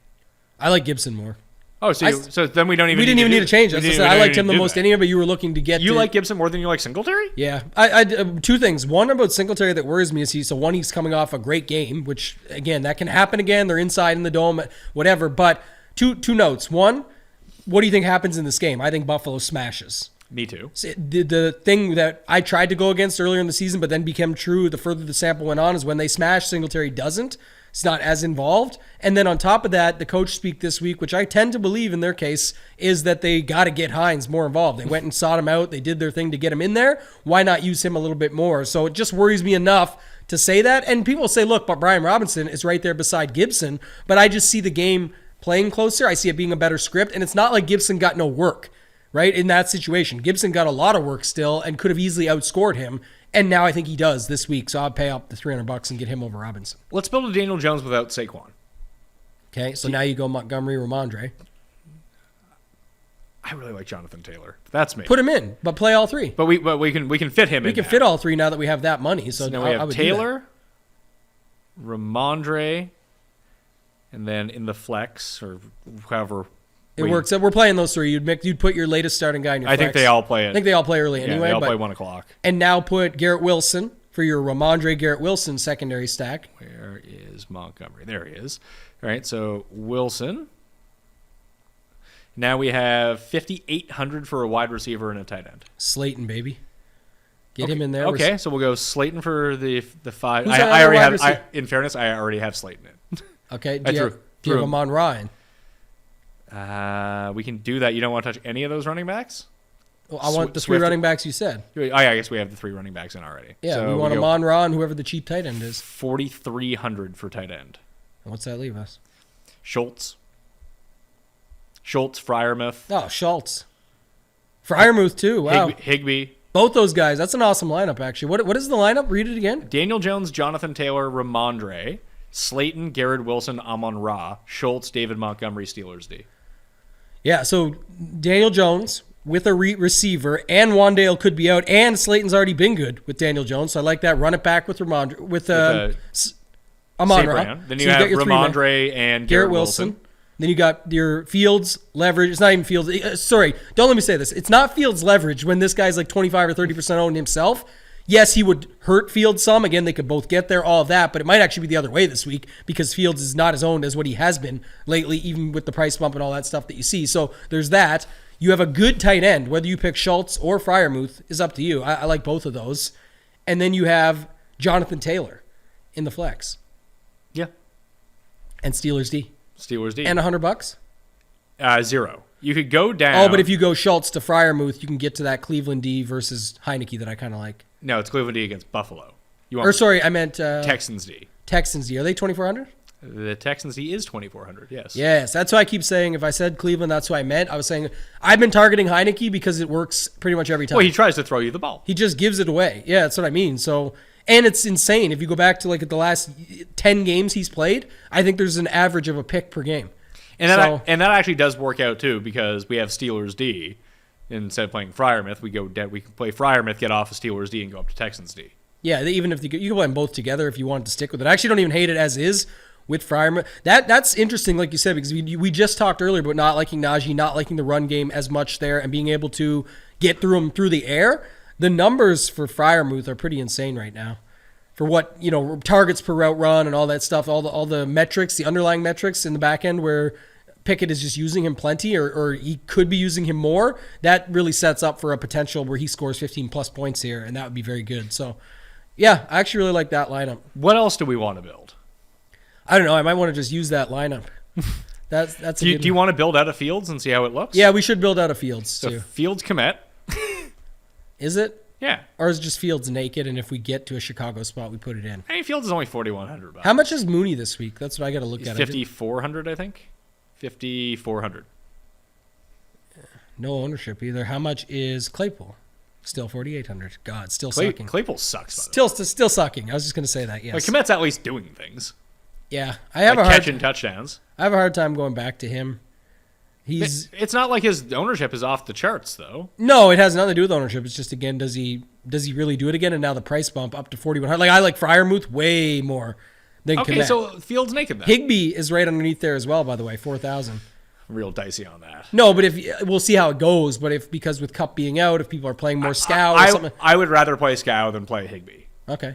S4: I like Gibson more.
S3: Oh, so then we don't even.
S4: We didn't even need to change it. I liked him the most anyway, but you were looking to get.
S3: You like Gibson more than you like Singletary?
S4: Yeah, I 2 things. One about Singletary that worries me is he's coming off a great game, which again that can happen again. They're inside in the dome, whatever. But two notes. One, what do you think happens in this game? I think Buffalo smashes.
S3: Me too.
S4: The thing that I tried to go against earlier in the season, but then became true the further the sample went on, is when they smash, Singletary doesn't. He's not as involved. And then on top of that, the coach speak this week, which I tend to believe in their case, is that they got to get Hines more involved. They went and sought him out. They did their thing to get him in there. Why not use him a little bit more? So it just worries me enough to say that. And people say, look, but Brian Robinson is right there beside Gibson. But I just see the game playing closer. I see it being a better script. And it's not like Gibson got no work, right? In that situation, Gibson got a lot of work still and could have easily outscored him. And now I think he does this week. So I'll pay up the $300 and get him over Robinson.
S3: Let's build a Daniel Jones without Saquon.
S4: Okay, so now you go Montgomery, Ramondre.
S3: I really like Jonathan Taylor. That's me.
S4: Put him in, but play all three.
S3: But we can fit him in.
S4: We can fit all three now that we have that money. So
S3: now we have Taylor, Ramondre, and then in the flex or however
S4: it works. So we're playing those three. You'd put your latest starting guy in your flex.
S3: I think they all play it.
S4: I think they all play early anyway.
S3: They all play 1 o'clock.
S4: And now put Garrett Wilson for your Ramondre Garrett Wilson secondary stack.
S3: Where is Montgomery? There he is. All right, so Wilson. Now we have 5,800 for a wide receiver and a tight end.
S4: Slayton, baby. Get him in there.
S3: Okay, so we'll go Slayton for the 5.
S4: Who's
S3: I already have.
S4: receiver?
S3: In fairness, I already have Slayton in.
S4: Okay. Do you have him on Ryan?
S3: We can do that. You don't want to touch any of those running backs?
S4: Well, I want the three running backs you said.
S3: Oh, yeah, I guess we have the 3 running backs in already.
S4: Yeah,
S3: so
S4: we want Amon Ra and whoever the cheap tight end is.
S3: 4,300 for tight end.
S4: And what's that leave us?
S3: Schultz, Freiermuth.
S4: Oh, Schultz. Freiermuth too. Wow.
S3: Higbee.
S4: Both those guys. That's an awesome lineup, actually. What is the lineup? Read it again.
S3: Daniel Jones, Jonathan Taylor, Ramondre, Slayton, Garrett Wilson, Amon Ra, Schultz, David Montgomery, Steelers D.
S4: Yeah, so Daniel Jones with a receiver, and Wandale could be out, and Slayton's already been good with Daniel Jones, so I like that. Run it back with Ramondre, with Amon Ra.
S3: Then you have Ramondre and Garrett Wilson.
S4: Then you got your Fields leverage. It's not even Fields. Sorry, don't let me say this. It's not Fields leverage when this guy's like 25 or 30% owned himself. Yes, he would hurt Fields some. Again, they could both get there, all of that, but it might actually be the other way this week because Fields is not as owned as what he has been lately, even with the price bump and all that stuff that you see. So there's that. You have a good tight end. Whether you pick Schultz or Freiermuth is up to you. I like both of those. And then you have Jonathan Taylor in the flex.
S3: Yeah.
S4: And Steelers D. And $100?
S3: 0. You could go down.
S4: Oh, but if you go Schultz to Freiermuth, you can get to that Cleveland D versus Heineke that I kind of like.
S3: No, it's Cleveland D against Buffalo.
S4: I meant
S3: Texans D.
S4: Texans D. Are they 2,400?
S3: The Texans D is 2,400, yes.
S4: Yes, that's why I keep saying if I said Cleveland, that's what I meant. I was saying I've been targeting Heineke because it works pretty much every time.
S3: Well, he tries to throw you the ball.
S4: He just gives it away. Yeah, that's what I mean. So, and it's insane. If you go back to like the last 10 games he's played, I think there's an average of a pick per game.
S3: And that actually does work out too because we have Steelers D. Instead of playing Freiermuth, we can play Freiermuth, get off of Steelers D, and go up to Texans D.
S4: Yeah, even if you can play them both together if you wanted to stick with it. I actually don't even hate it as is with Freiermuth. That's interesting, like you said, because we just talked earlier about not liking Najee, not liking the run game as much there, and being able to get through him through the air. The numbers for Freiermuth are pretty insane right now. For what, targets per route run and all that stuff, all the metrics, the underlying metrics in the back end where Pickett is just using him plenty or he could be using him more, that really sets up for a potential where he scores 15-plus points here, and that would be very good. So, yeah, I actually really like that lineup.
S3: What else do we want to build?
S4: I don't know. I might want to just use that lineup. That's.
S3: Do you want to build out of Fields and see how it looks?
S4: Yeah, we should build out of Fields,
S3: so
S4: too.
S3: Fields commit.
S4: Is it?
S3: Yeah.
S4: Or is it just Fields naked, and if we get to a Chicago spot, we put it in?
S3: I mean, Fields is only $4,100.
S4: How much is Mooney this week? That's what I got to look at.
S3: 5,400, I think. 5,400.
S4: No ownership either. How much is Claypool? Still 4,800. God, still sucking.
S3: Claypool sucks.
S4: Still sucking. I was just going to say that. Yes.
S3: Like, Komet's at least doing things.
S4: Yeah, I have
S3: catching touchdowns.
S4: I have a hard time going back to him.
S3: It's not like his ownership is off the charts, though.
S4: No, it has nothing to do with ownership. It's just, again, does he really do it again? And now the price bump up to 4,100. Like, I like Freiermuth way more than
S3: Okay,
S4: Komet.
S3: so Fields naked then.
S4: Higbee is right underneath there as well, by the way, 4,000.
S3: Real dicey on that.
S4: No, but we'll see how it goes. But because with Kupp being out, if people are playing more Scow or something,
S3: I would rather play Scow than play Higbee.
S4: Okay,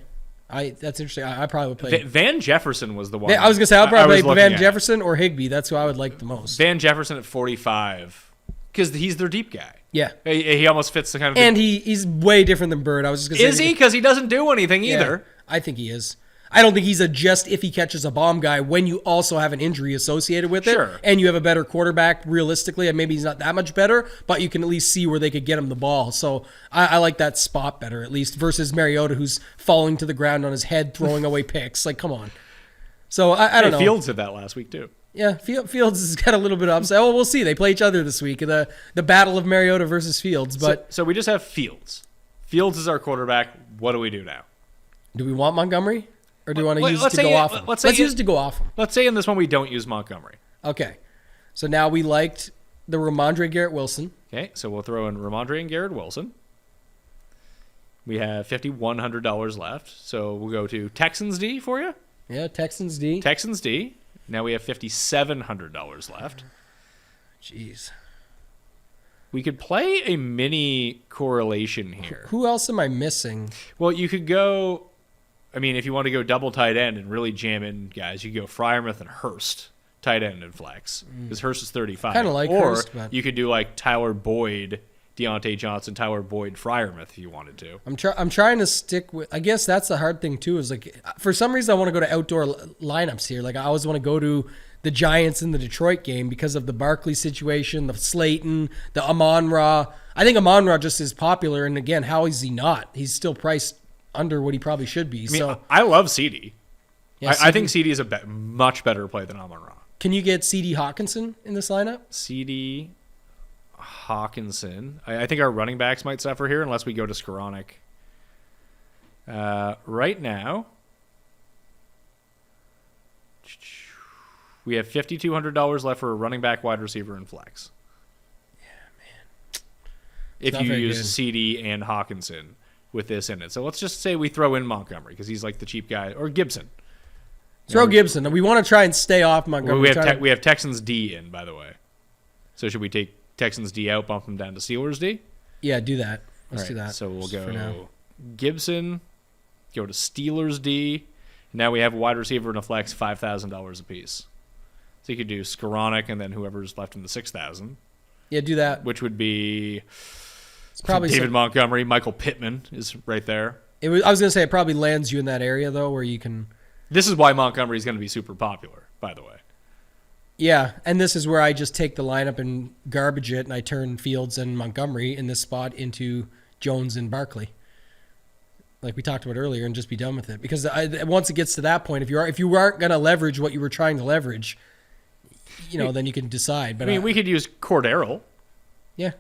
S4: that's interesting. I probably would play.
S3: Van Jefferson was the one.
S4: I was gonna say I'll probably play Van Jefferson or Higbee. That's who I would like the most.
S3: Van Jefferson at 45 because he's their deep guy.
S4: Yeah,
S3: he almost fits the kind of.
S4: And he's way different than Bird. I was just gonna say.
S3: Is he? Because he doesn't do anything either.
S4: I think he is. I don't think he's a just if he catches a bomb guy when you also have an injury associated with it.
S3: Sure.
S4: And you have a better quarterback realistically, and maybe he's not that much better, but you can at least see where they could get him the ball. So I like that spot better, at least, versus Mariota, who's falling to the ground on his head, throwing away picks. Like, come on. So I don't know.
S3: Fields did that last week, too.
S4: Yeah, Fields has got a little bit of upside. Oh, we'll see. They play each other this week. The battle of Mariota versus Fields. But
S3: So we just have Fields. Fields is our quarterback. What do we do now?
S4: do we want Montgomery? Or do we want to use it
S3: let's
S4: to
S3: say
S4: go
S3: it-
S4: off him?
S3: let's
S4: Let's
S3: say
S4: use
S3: it-
S4: it to go off him.
S3: Let's say in this one we don't use Montgomery.
S4: Okay. So now we liked the Ramondre Garrett Wilson.
S3: Okay, so we'll throw in Ramondre and Garrett Wilson. We have $5,100 left. So we'll go to Texans D for you.
S4: Yeah, Texans D.
S3: Texans D. Now we have $5,700 left.
S4: Jeez.
S3: We could play a mini correlation here.
S4: Who else am I missing?
S3: Well, you could go, I mean, if you want to go double tight end and really jam in guys, you could go Freiermuth and Hurst, tight end and flex. Because Hurst is 35.
S4: Kinda like
S3: or
S4: Hurst, but-
S3: you could do like Tyler Boyd, Deontay Johnson, Tyler Boyd, Freiermuth if you wanted to.
S4: I'm trying to stick with. I guess that's the hard thing too. Is like for some reason I want to go to outdoor lineups here. Like I always want to go to the Giants in the Detroit game because of the Barkley situation, the Slayton, the Amon-Ra. I think Amon-Ra just is popular, and again, how is he not? He's still priced under what he probably should be.
S3: I mean,
S4: So
S3: I love CD.
S4: yeah,
S3: I think CD is a much better play than Amon-Ra.
S4: Can you get C.D. Hawkinson in this lineup?
S3: CD, Hawkinson. I think our running backs might suffer here unless we go to Skoranek. Right now, we have $5,200 left for a running back, wide receiver, and flex.
S4: Yeah, man.
S3: If
S4: not
S3: you
S4: very
S3: use
S4: good.
S3: CD and Hawkinson with this in it. So let's just say we throw in Montgomery because he's like the cheap guy, or Gibson.
S4: Throw Gibson. We want to try and stay off Montgomery.
S3: We have Texans D in, by the way. So should we take Texans D out, bump him down to Steelers D?
S4: Yeah, do that. Let's
S3: All
S4: do
S3: right,
S4: that.
S3: So we'll
S4: for now.
S3: go Gibson, go to Steelers D. Now we have a wide receiver and a flex, $5,000 apiece. So you could do Skoranek and then whoever's left in the 6,000,
S4: Yeah, do that.
S3: which would be
S4: It's probably
S3: David Montgomery. Michael Pittman is right there.
S4: I was going to say it probably lands you in that area though, where you can.
S3: This is why Montgomery is going to be super popular, by the way.
S4: Yeah, and this is where I just take the lineup and garbage it, and I turn Fields and Montgomery in this spot into Jones and Barkley, like we talked about earlier, and just be done with it. Because once it gets to that point, if you aren't going to leverage what you were trying to leverage, then you can decide. But
S3: I mean, we could use Cordero.
S4: yeah,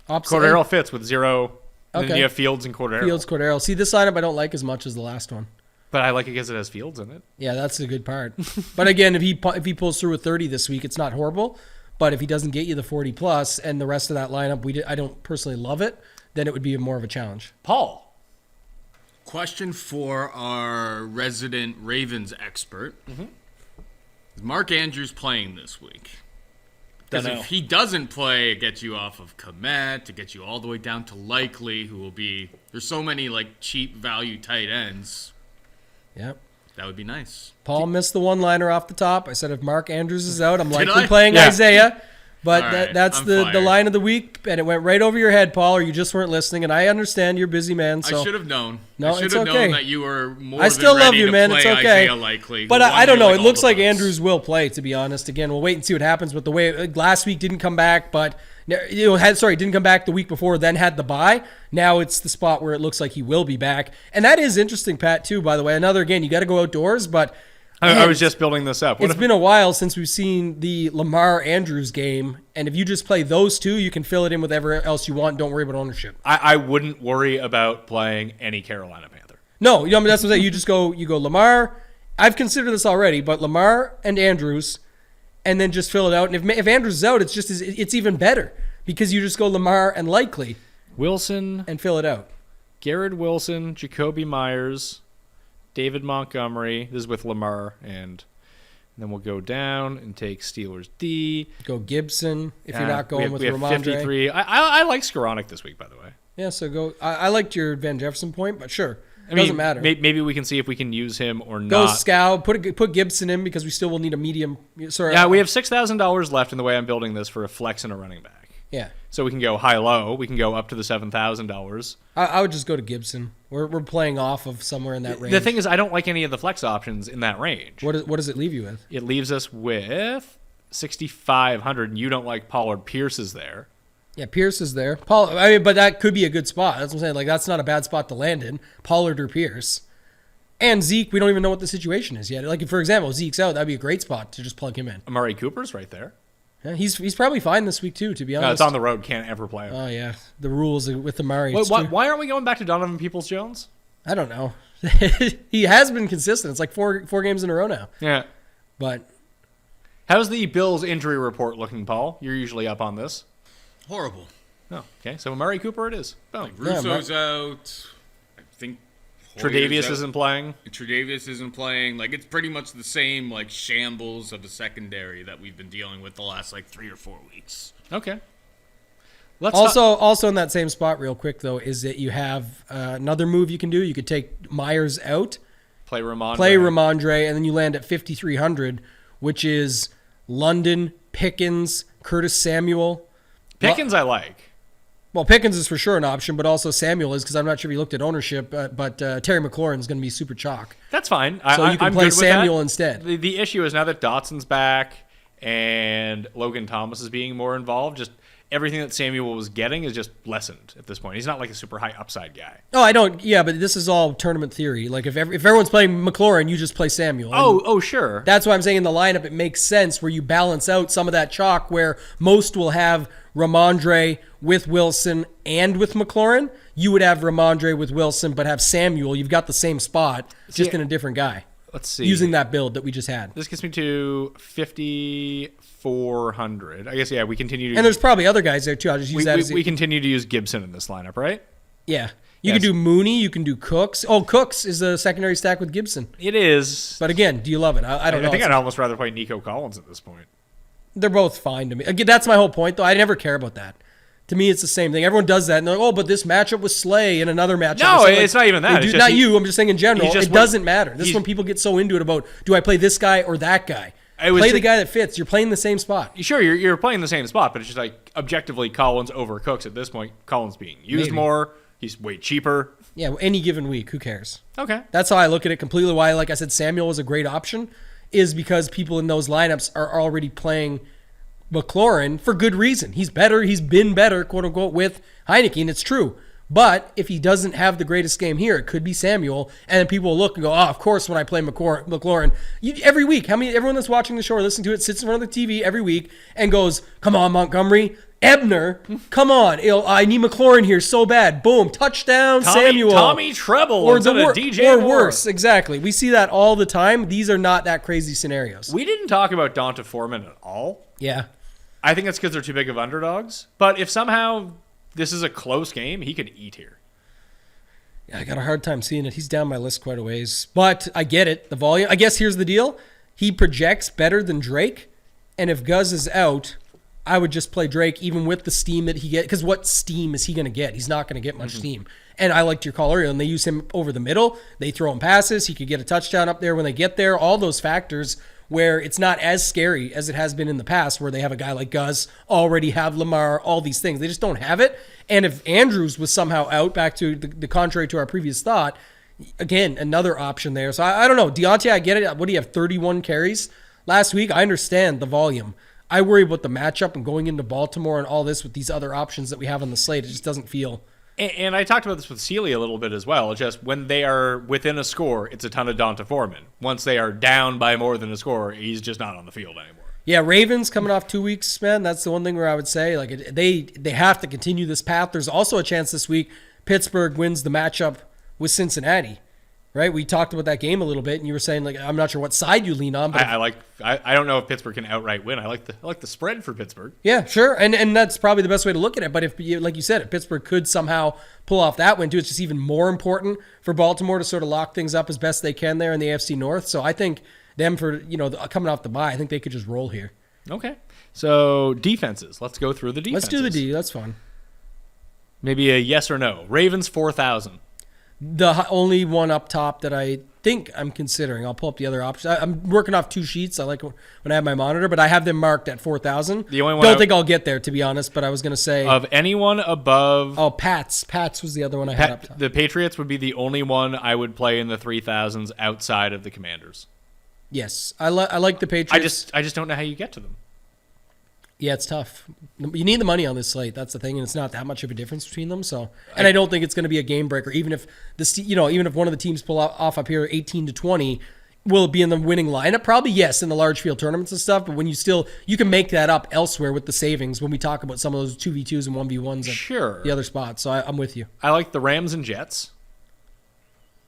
S4: opposite.
S3: Cordero fits with zero. And
S4: Okay.
S3: then you have Fields and Cordero.
S4: Fields, Cordero. See, this lineup I don't like as much as the last one.
S3: But I like it because it has Fields in it.
S4: Yeah, that's the good part. But again, if he pulls through with 30 this week, it's not horrible. But if he doesn't get you the 40 plus and the rest of that lineup, I don't personally love it, then it would be more of a challenge.
S3: Paul.
S2: Question for our resident Ravens expert. Is Mark Andrews playing this week? Because
S3: Dunno.
S2: if he doesn't play, it gets you off of Komet, it gets you all the way down to Likely, who will be... There's so many like cheap value tight ends.
S4: Yep.
S2: That would be nice.
S4: Paul missed the one-liner off the top. I said if Mark Andrews is out, I'm
S2: Did
S4: likely
S2: I?
S4: playing
S3: Yeah.
S4: Isaiah. But
S2: All right,
S4: that's
S2: I'm
S4: the
S2: fired.
S4: line of the week, and it went right over your head, Paul, or you just weren't listening. And I understand you're a busy man. So
S2: I should have known.
S4: No,
S2: I should
S4: it's
S2: have
S4: okay.
S2: known that you were more
S4: I still
S2: than
S4: love
S2: ready
S4: you,
S2: to
S4: man.
S2: play
S4: It's okay.
S2: Isaiah Likely,
S4: But
S2: who
S4: I
S2: won
S4: don't
S2: you,
S4: know.
S2: like,
S4: It
S2: all
S4: looks
S2: the
S4: like
S2: votes.
S4: Andrews will play, to be honest. Again, we'll wait and see what happens. But the way last week didn't come back, didn't come back the week before, then had the bye. Now it's the spot where it looks like he will be back. And that is interesting, Pat, too, by the way. Again, you got to go outdoors, but
S3: I was just building this up. What
S4: it's
S3: if,
S4: been a while since we've seen the Lamar Andrews game. And if you just play those two, you can fill it in with whatever else you want. Don't worry about ownership.
S3: I wouldn't worry about playing any Carolina Panther.
S4: No, that's what I'm saying. You go Lamar. I've considered this already, but Lamar and Andrews, and then just fill it out. And if Andrews is out, it's even better because you just go Lamar and Likely
S3: Wilson,
S4: and fill it out.
S3: Garrett Wilson, Jacoby Myers, David Montgomery. This is with Lamar, and then we'll go down and take Steelers D.
S4: Go Gibson if you're not
S3: we
S4: going
S3: have,
S4: with
S3: we have
S4: Ramondre.
S3: 53. I like Skoranek this week, by the way.
S4: Yeah, so go. I liked your Van Jefferson point, but sure,
S3: I
S4: doesn't
S3: mean,
S4: matter.
S3: Maybe we can see if we can use him or
S4: Go
S3: not.
S4: Scow. Put Gibson in because we still will need a medium. Sorry.
S3: Yeah, we have $6,000 left in the way I'm building this for a flex and a running back.
S4: Yeah.
S3: So we can go high-low. We can go up to the $7,000.
S4: I would just go to Gibson. We're playing off of somewhere in that range.
S3: The thing is, I don't like any of the flex options in that range.
S4: What does it leave you with?
S3: It leaves us with 6,500, and you don't like Pollard. Pierce is there.
S4: Yeah, Pierce is there. But that could be a good spot. That's what I'm saying. Like, that's not a bad spot to land in. Pollard or Pierce. And Zeke, we don't even know what the situation is yet. Like, for example, Zeke's out. That'd be a great spot to just plug him in.
S3: Amari Cooper's right there.
S4: Yeah, he's probably fine this week, too, to be honest.
S3: No, it's on the road. Can't ever play him.
S4: Oh, yeah. The rules with the Murray.
S3: Wait, why aren't we going back to Donovan Peoples-Jones?
S4: I don't know. He has been consistent. It's like four games in a row now.
S3: Yeah.
S4: But
S3: how's the Bills injury report looking, Paul? You're usually up on this.
S2: Horrible.
S3: Oh, okay. So Amari Cooper it is. Boom.
S2: Russo's out. I think
S3: Tre'Davious isn't playing.
S2: Tre'Davious isn't playing. Like, it's pretty much the same, like, shambles of the secondary that we've been dealing with the last, like, 3 or 4 weeks.
S3: Okay.
S4: Also in that same spot, real quick, though, is that you have another move you can do. You could take Myers out,
S3: play
S4: Ramondre, and then you land at 5,300, which is London, Pickens, Curtis Samuel.
S3: Pickens I like.
S4: Well, Pickens is for sure an option, but also Samuel is, because I'm not sure if you looked at ownership, but Terry McLaurin is going to be super chalk.
S3: That's fine.
S4: So you can play Samuel instead.
S3: The issue is now that Dotson's back and Logan Thomas is being more involved, just everything that Samuel was getting is just lessened at this point. He's not like a super high upside guy.
S4: Oh, I don't. Yeah, but this is all tournament theory. Like if everyone's playing McLaurin, you just play Samuel.
S3: Oh, sure.
S4: That's why I'm saying in the lineup it makes sense where you balance out some of that chalk where most will have Ramondre with Wilson and with McLaurin. You would have Ramondre with Wilson, but have Samuel. You've got the same spot, just in a different guy.
S3: Let's see.
S4: Using that build that we just had.
S3: This gets me to 5,400. I guess, yeah, we continue to...
S4: And there's probably other guys there, too. I'll just use that as...
S3: We continue to use Gibson in this lineup, right?
S4: Yeah. You can do Mooney. You can do Cooks. Oh, Cooks is a secondary stack with Gibson.
S3: It is.
S4: But again, do you love it? I don't know.
S3: I think I'd almost rather play Nico Collins at this point.
S4: They're both fine to me. Again, that's my whole point, though. I never care about that. To me, it's the same thing. Everyone does that, and they're like, oh, but this matchup with Slay and another matchup.
S3: No, it's not even that.
S4: Not you. I'm just saying in general. It doesn't matter. This is when people get so into it about, do I play this guy or that guy? Play the guy that fits. You're playing the same spot.
S3: Sure, you're playing the same spot, but it's just like objectively Collins over Cooks at this point. Collins being used more. He's way cheaper.
S4: Yeah, any given week. Who cares?
S3: Okay.
S4: That's how I look at it completely. Why, like I said, Samuel was a great option is because people in those lineups are already playing McLaurin for good reason. He's better. He's been better, quote unquote, with Heineke, and it's true. But if he doesn't have the greatest game here, it could be Samuel, and then people will look and go, oh, of course, when I play McLaurin. Every week, everyone that's watching the show or listening to it sits in front of the TV every week and goes, come on, Montgomery, Ebner, come on, I need McLaurin here so bad. Boom, touchdown, Samuel.
S3: Tommy Treble
S4: or
S3: DJ
S4: or
S3: Moore.
S4: Worse, exactly. We see that all the time. These are not that crazy scenarios.
S3: We didn't talk about Donta Foreman at all.
S4: Yeah.
S3: I think that's because they're too big of underdogs. But if somehow this is a close game, he could eat here.
S4: Yeah, I got a hard time seeing it. He's down my list quite a ways. But I get it. The volume. I guess here's the deal. He projects better than Drake. And if Guz is out, I would just play Drake even with the steam that he gets. Because what steam is he going to get? He's not going to get much steam. And I liked your call earlier. And they use him over the middle. They throw him passes. He could get a touchdown up there when they get there. All those factors where it's not as scary as it has been in the past where they have a guy like Guz, already have Lamar, all these things. They just don't have it. And if Andrews was somehow out, back to the contrary to our previous thought, again, another option there. So I don't know. Deontay, I get it. What do you have, 31 carries last week? I understand the volume. I worry about the matchup and going into Baltimore and all this with these other options that we have on the slate. It just doesn't feel...
S3: And I talked about this with Sealy a little bit as well. It's just when they are within a score, it's a ton of Donta Foreman. Once they are down by more than a score, he's just not on the field anymore.
S4: Yeah, Ravens coming off 2 weeks, man. That's the one thing where I would say like they have to continue this path. There's also a chance this week Pittsburgh wins the matchup with Cincinnati. Right, we talked about that game a little bit, and you were saying like I'm not sure what side you lean on, but
S3: I don't know if Pittsburgh can outright win. I like the spread for Pittsburgh.
S4: Yeah, sure, and that's probably the best way to look at it. But if like you said, if Pittsburgh could somehow pull off that win too, it's just even more important for Baltimore to sort of lock things up as best they can there in the AFC North. So I think them for coming off the bye, I think they could just roll here.
S3: Okay, so defenses. Let's go through the defenses.
S4: Let's do the D. That's fun. Maybe
S3: a yes or no. Ravens 4,000.
S4: The only one up top that I think I'm considering. I'll pull up the other options. I'm working off 2 sheets. I like when I have my monitor, but I have them marked at 4,000.
S3: The only one
S4: Don't think I'll get there, to be honest, but I was going to say...
S3: Of anyone above...
S4: Oh, Pats. Pats was the other one I had up top.
S3: The Patriots would be the only one I would play in the 3,000s outside of the Commanders.
S4: Yes. I like the Patriots.
S3: I just don't know how you get to them.
S4: Yeah, it's tough. You need the money on this slate. That's the thing, and it's not that much of a difference between them. So, and I don't think it's going to be a game breaker. Even if even if one of the teams pull off up here 18-20, will it be in the winning lineup? Probably yes, in the large field tournaments and stuff. But when you can make that up elsewhere with the savings when we talk about some of those 2v2s and 1v1s at the other spots. So I'm with you.
S3: I like the Rams and Jets.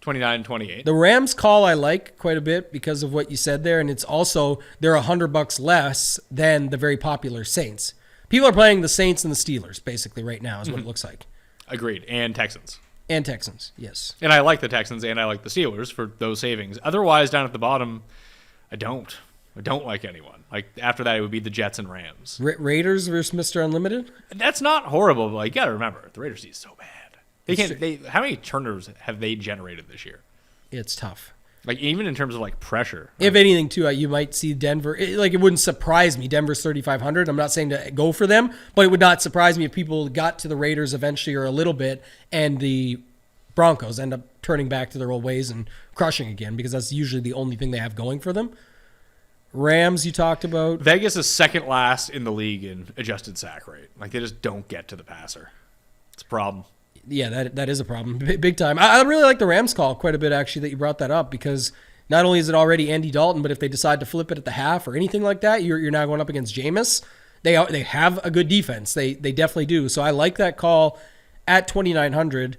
S3: 29-28.
S4: The Rams call I like quite a bit because of what you said there, and it's also they're $100 less than the very popular Saints. People are playing the Saints and the Steelers basically right now is what it looks like.
S3: Agreed. And Texans.
S4: And Texans, yes.
S3: And I like the Texans and I like the Steelers for those savings. Otherwise, down at the bottom, I don't like anyone. Like after that, it would be the Jets and Rams.
S4: Raiders versus Mr. Unlimited.
S3: That's not horrible, but like, you got to remember the Raiders is so bad. How many turnovers have they generated this year?
S4: It's tough.
S3: Like even in terms of like pressure.
S4: If anything, too, you might see Denver. It wouldn't surprise me. Denver's 3,500. I'm not saying to go for them, but it would not surprise me if people got to the Raiders eventually or a little bit, and the Broncos end up turning back to their old ways and crushing again because that's usually the only thing they have going for them. Rams, you talked about.
S3: Vegas is second last in the league in adjusted sack rate. Like they just don't get to the passer. It's a problem.
S4: Yeah, that is a problem. Big time. I really like the Rams call quite a bit, actually, that you brought that up, because not only is it already Andy Dalton, but if they decide to flip it at the half or anything like that, you're now going up against Jameis. They have a good defense. They definitely do. So I like that call at 2,900.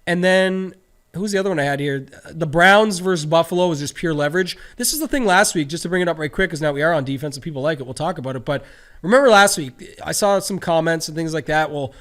S4: And then, who's the other one I had here? The Browns versus Buffalo is just pure leverage. This is the thing last week, just to bring it up right quick, because now we are on defense and people like it. We'll talk about it. But remember last week, I saw some comments and things like that. Well,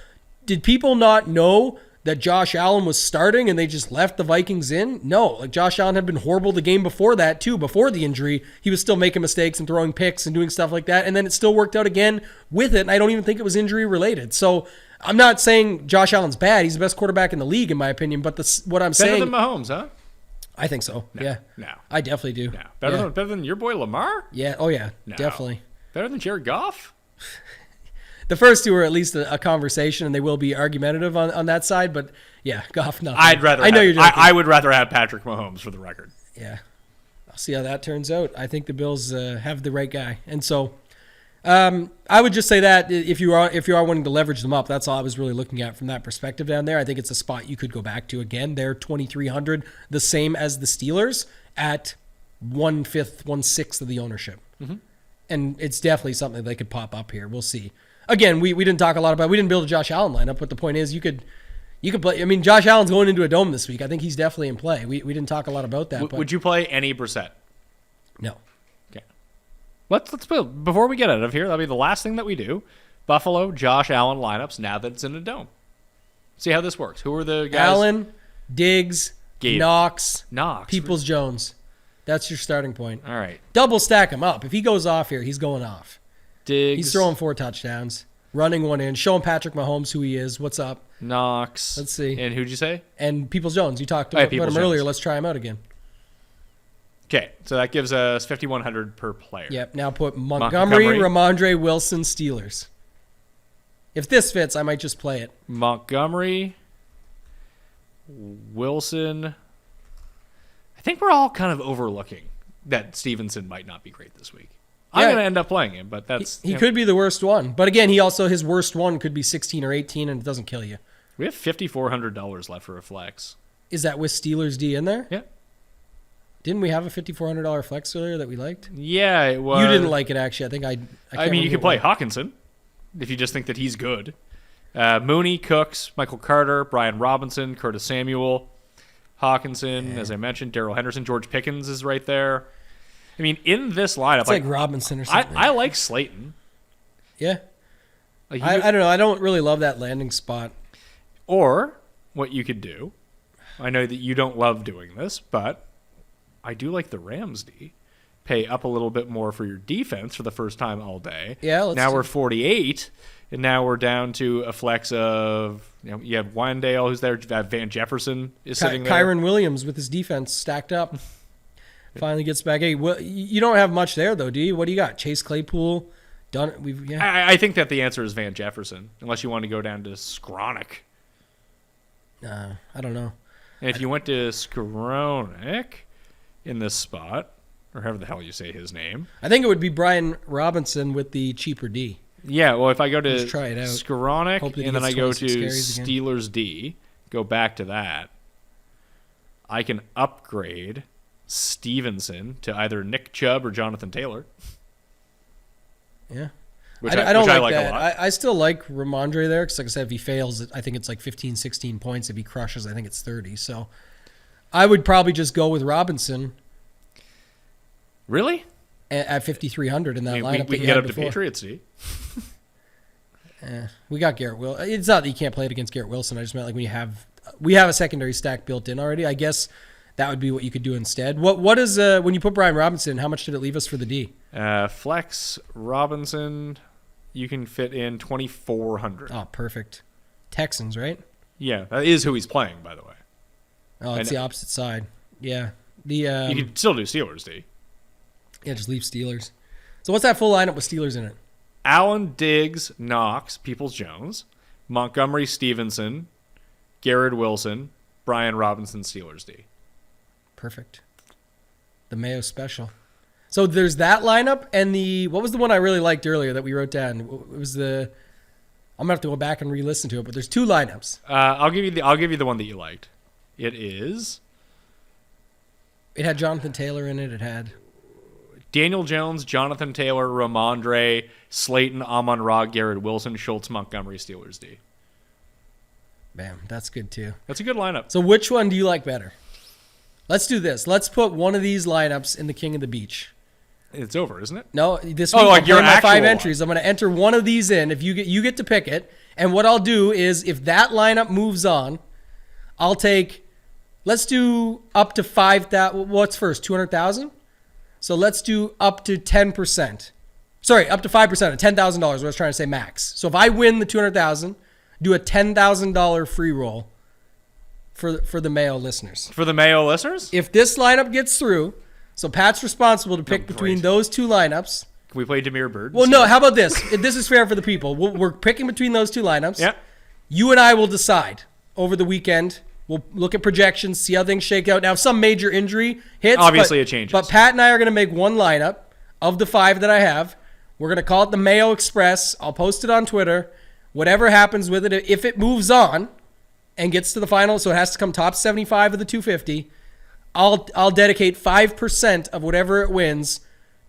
S4: did people not know that Josh Allen was starting and they just left the Vikings in? No, like Josh Allen had been horrible the game before that too. Before the injury, he was still making mistakes and throwing picks and doing stuff like that. And then it still worked out again with it. And I don't even think it was injury related. So I'm not saying Josh Allen's bad. He's the best quarterback in the league, in my opinion. But what I'm saying...
S3: Better than Mahomes, huh?
S4: I think so.
S3: No,
S4: yeah.
S3: No.
S4: I definitely do.
S3: No. Better than your boy Lamar?
S4: Yeah. Oh, yeah.
S3: No.
S4: Definitely.
S3: Better than Jared Goff?
S4: The first two are at least a conversation, and they will be argumentative on that side. But yeah, Goff, nothing. I
S3: would rather have Patrick Mahomes for the record.
S4: Yeah, I'll see how that turns out. I think the Bills have the right guy, and so I would just say that if you are wanting to leverage them up, that's all I was really looking at from that perspective down there. I think it's a spot you could go back to again. They're 2,300, the same as the Steelers at 1/5, 1/6 of the ownership, and it's definitely something they could pop up here. We'll see. Again, we didn't talk a lot about. We didn't build a Josh Allen lineup, but the point is you could play. I mean, Josh Allen's going into a dome this week. I think he's definitely in play. We didn't talk a lot about that. But
S3: would you play any Brissett?
S4: No.
S3: Okay. Let's build before we get out of here. That'll be the last thing that we do. Buffalo, Josh Allen lineups now that it's in a dome. See how this works. Who are the guys?
S4: Allen, Diggs,
S3: Gabe.
S4: Knox,
S3: Knox,
S4: Peoples-Jones. That's your starting point.
S3: All right.
S4: Double stack him up. If he goes off here, he's going off.
S3: Diggs.
S4: He's throwing 4 touchdowns, running one in, showing Patrick Mahomes who he is. What's up?
S3: Knox.
S4: Let's see.
S3: And who'd you say?
S4: And Peoples-Jones. You talked about him earlier. Let's try him out again.
S3: Okay, so that gives us 5,100 per player.
S4: Yep. Now put Montgomery, Ramondre, Wilson, Steelers. If this fits, I might just play it.
S3: Montgomery, Wilson. I think we're all kind of overlooking that Stevenson might not be great this week. I'm going to end up playing him, but that's...
S4: He could be the worst one. But again, his worst one could be 16 or 18, and it doesn't kill you.
S3: We have $5,400 left for a flex.
S4: Is that with Steelers D in there?
S3: Yeah.
S4: Didn't we have a $5,400 flex earlier that we liked?
S3: Yeah, it was.
S4: You didn't like it, actually. I think
S3: I mean, you could play Hawkinson if you just think that he's good. Mooney, Cooks, Michael Carter, Brian Robinson, Curtis Samuel, Hawkinson, as I mentioned, Darrell Henderson, George Pickens is right there. I mean, in this lineup,
S4: it's like Robinson or something.
S3: I like Slayton.
S4: Yeah. I don't know. I don't really love that landing spot.
S3: Or what you could do, I know that you don't love doing this, but I do like the Rams D. Pay up a little bit more for your defense for the first time all day.
S4: Yeah.
S3: Now we're 48, and now we're down to a flex of, you have Wandale who's there. Van Jefferson is sitting there.
S4: Kyron Williams with his defense stacked up. finally gets back. Hey, well, you don't have much there though, do you? What do you got? Chase Claypool, done.
S3: I think that the answer is Van Jefferson, unless you want to go down to Skronik.
S4: I don't know.
S3: And if you went to Skronik in this spot, or however the hell you say his name,
S4: I think it would be Brian Robinson with the cheaper D.
S3: Yeah, well, if I go to
S4: Let's try it out.
S3: Skronik and then I go to Steelers D, go back to that, I can upgrade Stevenson to either Nick Chubb or Jonathan Taylor.
S4: Yeah.
S3: Which
S4: I don't
S3: I
S4: like
S3: a
S4: that.
S3: lot.
S4: I still like Ramondre there because, like I said, if he fails, I think it's like 15, 16 points. If he crushes, I think it's 30. So I would probably just go with Robinson.
S3: Really?
S4: At 5,300 in that lineup.
S3: We can get up to Patriots D.
S4: We got Garrett Wilson. It's not that you can't play it against Garrett Wilson. I just meant like when we have a secondary stack built in already. I guess that would be what you could do instead. What is when you put Brian Robinson? How much did it leave us for the D?
S3: Flex Robinson, you can fit in 2,400.
S4: Oh, perfect. Texans, right?
S3: Yeah, that is who he's playing, by the way.
S4: Oh, it's the opposite side. Yeah.
S3: You could still do Steelers D.
S4: Yeah, just leave Steelers. So what's that full lineup with Steelers in it?
S3: Allen, Diggs, Knox, Peoples-Jones, Montgomery, Stevenson, Garrett Wilson, Brian Robinson, Steelers D.
S4: Perfect. The Mayo special. So there's that lineup and what was the one I really liked earlier that we wrote down? It was I'm gonna have to go back and re-listen to it, but there's two lineups.
S3: I'll give you the one that you liked. It
S4: had Jonathan Taylor in it. It had
S3: Daniel Jones, Jonathan Taylor, Ramondre, Slayton, Amon-Ra, Garrett Wilson, Schultz, Montgomery, Steelers D.
S4: Bam, that's good too.
S3: That's a good lineup.
S4: So which one do you like better? Let's do this. Let's put one of these lineups in the King of the Beach.
S3: It's over, isn't it?
S4: No, this week
S3: like your
S4: my 5
S3: actual
S4: entries. I'm going to enter one of these in. If you get to pick it, and what I'll do is if that lineup moves on, I'll take. Let's do up to 5,000. What's first? 200,000. So let's do up to 10%. Sorry, up to 5% of $10,000. What I was trying to say, max. So if I win the 200,000, do a $10,000 free roll for the Mayo listeners.
S3: For the Mayo listeners?
S4: If this lineup gets through, so Pat's responsible to pick between those two lineups.
S3: Can we play Demir Bird?
S4: Well, no, how about this? This is fair for the people. We're picking between those two lineups.
S3: Yeah.
S4: You and I will decide over the weekend. We'll look at projections, see how things shake out. Now, if some major injury hits,
S3: obviously it changes.
S4: But Pat and I are going to make one lineup of the 5 that I have. We're going to call it the Mayo Express. I'll post it on Twitter. Whatever happens with it, if it moves on and gets to the final, so it has to come top 75 of the 250, I'll dedicate 5% of whatever it wins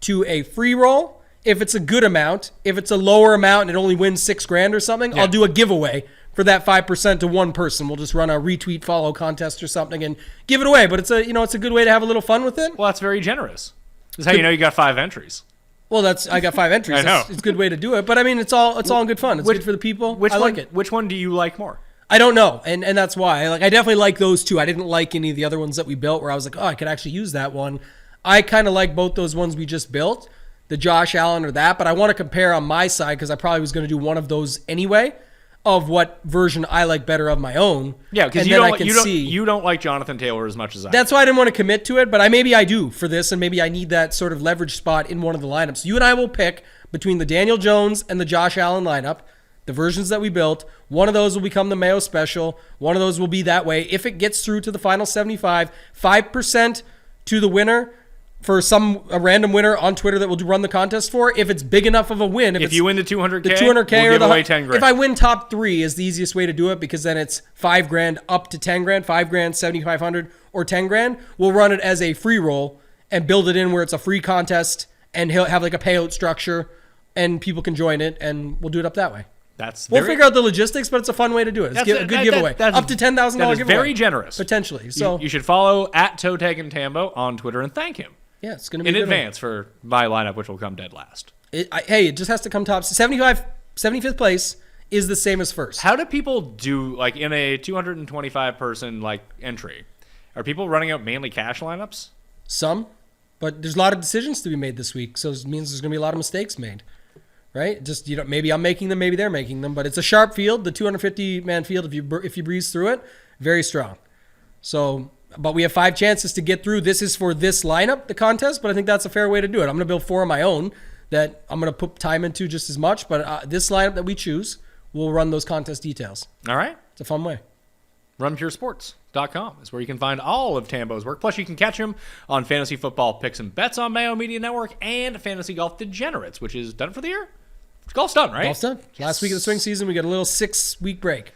S4: to a free roll. If it's a good amount, if it's a lower amount and it only wins $6,000 or something, I'll do a giveaway for that 5% to one person. We'll just run a retweet follow contest or something and give it away. But it's a good way to have a little fun with it.
S3: Well, that's very generous. This is how you know you got 5 entries.
S4: Well, I got 5 entries.
S3: I know.
S4: It's a good way to do it. But I mean, it's all in good fun. It's good for the people. I like it.
S3: Which one do you like more?
S4: I don't know, and that's why. I definitely like those two. I didn't like any of the other ones that we built where I was like, oh, I could actually use that one. I kind of like both those ones we just built, the Josh Allen or that, but I want to compare on my side because I probably was going to do one of those anyway, of what version I like better of my own.
S3: Yeah, because you don't like Jonathan Taylor as much as I do.
S4: That's why I didn't want to commit to it, but maybe I do for this, and maybe I need that sort of leverage spot in one of the lineups. You and I will pick between the Daniel Jones and the Josh Allen lineup, the versions that we built. One of those will become the Mayo special. One of those will be that way. If it gets through to the final 75, 5% to the winner for a random winner on Twitter that we'll run the contest for. If it's big enough of a win,
S3: if you win the 200K,
S4: the 200K
S3: we'll
S4: or
S3: give away 10 grand.
S4: If I win top 3 is the easiest way to do it because then it's $5,000 up to 10 grand, 5 grand, 7,500 or 10 grand. We'll run it as a free roll and build it in where it's a free contest and he'll have like a payout structure and people can join it and we'll do it up that way. We'll figure out the logistics, but it's a fun way to do it. It's a good giveaway. Up to $10,000 giveaway.
S3: Very generous.
S4: Potentially. So
S3: you should follow @ToeTagAndTambo on Twitter and thank him.
S4: Yeah, it's going to be
S3: in advance for my lineup, which will come dead last.
S4: It just has to come top 75th place is the same as first.
S3: How do people do like in a 225 person like entry? Are people running out mainly cash lineups?
S4: Some, but there's a lot of decisions to be made this week, so it means there's going to be a lot of mistakes made. Right? Just maybe I'm making them, maybe they're making them, but it's a sharp field. The 250 man field, if you breeze through it, very strong. So But we have 5 chances to get through. This is for this lineup, the contest, but I think that's a fair way to do it. I'm going to build 4 of my own that I'm going to put time into just as much, but this lineup that we choose, we'll run those contest details.
S3: All right.
S4: It's a fun way.
S3: RunPureSports.com is where you can find all of Tambo's work. Plus, you can catch him on Fantasy Football Picks and Bets on Mayo Media Network and Fantasy Golf Degenerates, which is done for the year. Golf's done, right?
S4: Golf's done.
S3: Yes.
S4: Last week of the swing season, we got a little 6-week break.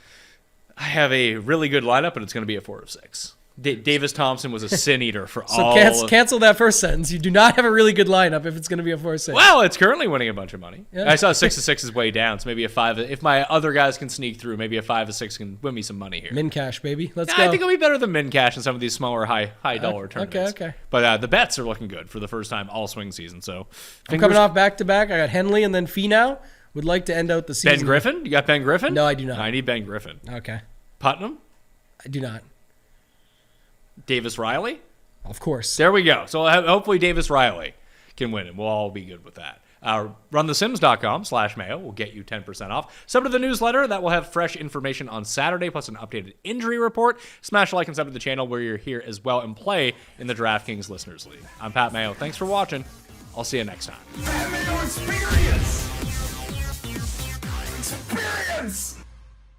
S3: I have a really good lineup, but it's going to be a 4 of 6. Davis Thompson was a sin eater for
S4: So
S3: all.
S4: cancel that first sentence. You do not have a really good lineup if it's going to be a 4-6.
S3: Well, it's currently winning a bunch of money.
S4: Yeah.
S3: I saw 6 of 6 is way down, so maybe a 5. If my other guys can sneak through, maybe a 5 of 6 can win me some money here.
S4: Min cash, baby. Let's
S3: Yeah,
S4: go.
S3: I think it'll be better than min cash in some of these smaller high dollar tournaments.
S4: Okay.
S3: But the bets are looking good for the first time all swing season. So
S4: I'm coming off back-to-back. I got Henley and then Finau. Would like to end out the season.
S3: Ben Griffin. You got Ben Griffin?
S4: No, I do not.
S3: I need Ben Griffin.
S4: Okay.
S3: Putnam.
S4: I do not.
S3: Davis Riley.
S4: Of course.
S3: There we go. So hopefully Davis Riley can win, and we'll all be good with that. RunTheSims.com/Mayo will get you 10% off. Sub to the newsletter that will have fresh information on Saturday, plus an updated injury report. Smash a like and sub to the channel where you're here as well and play in the DraftKings Listeners League. I'm Pat Mayo. Thanks for watching. I'll see you next time.
S1: Mayo experience! Experience!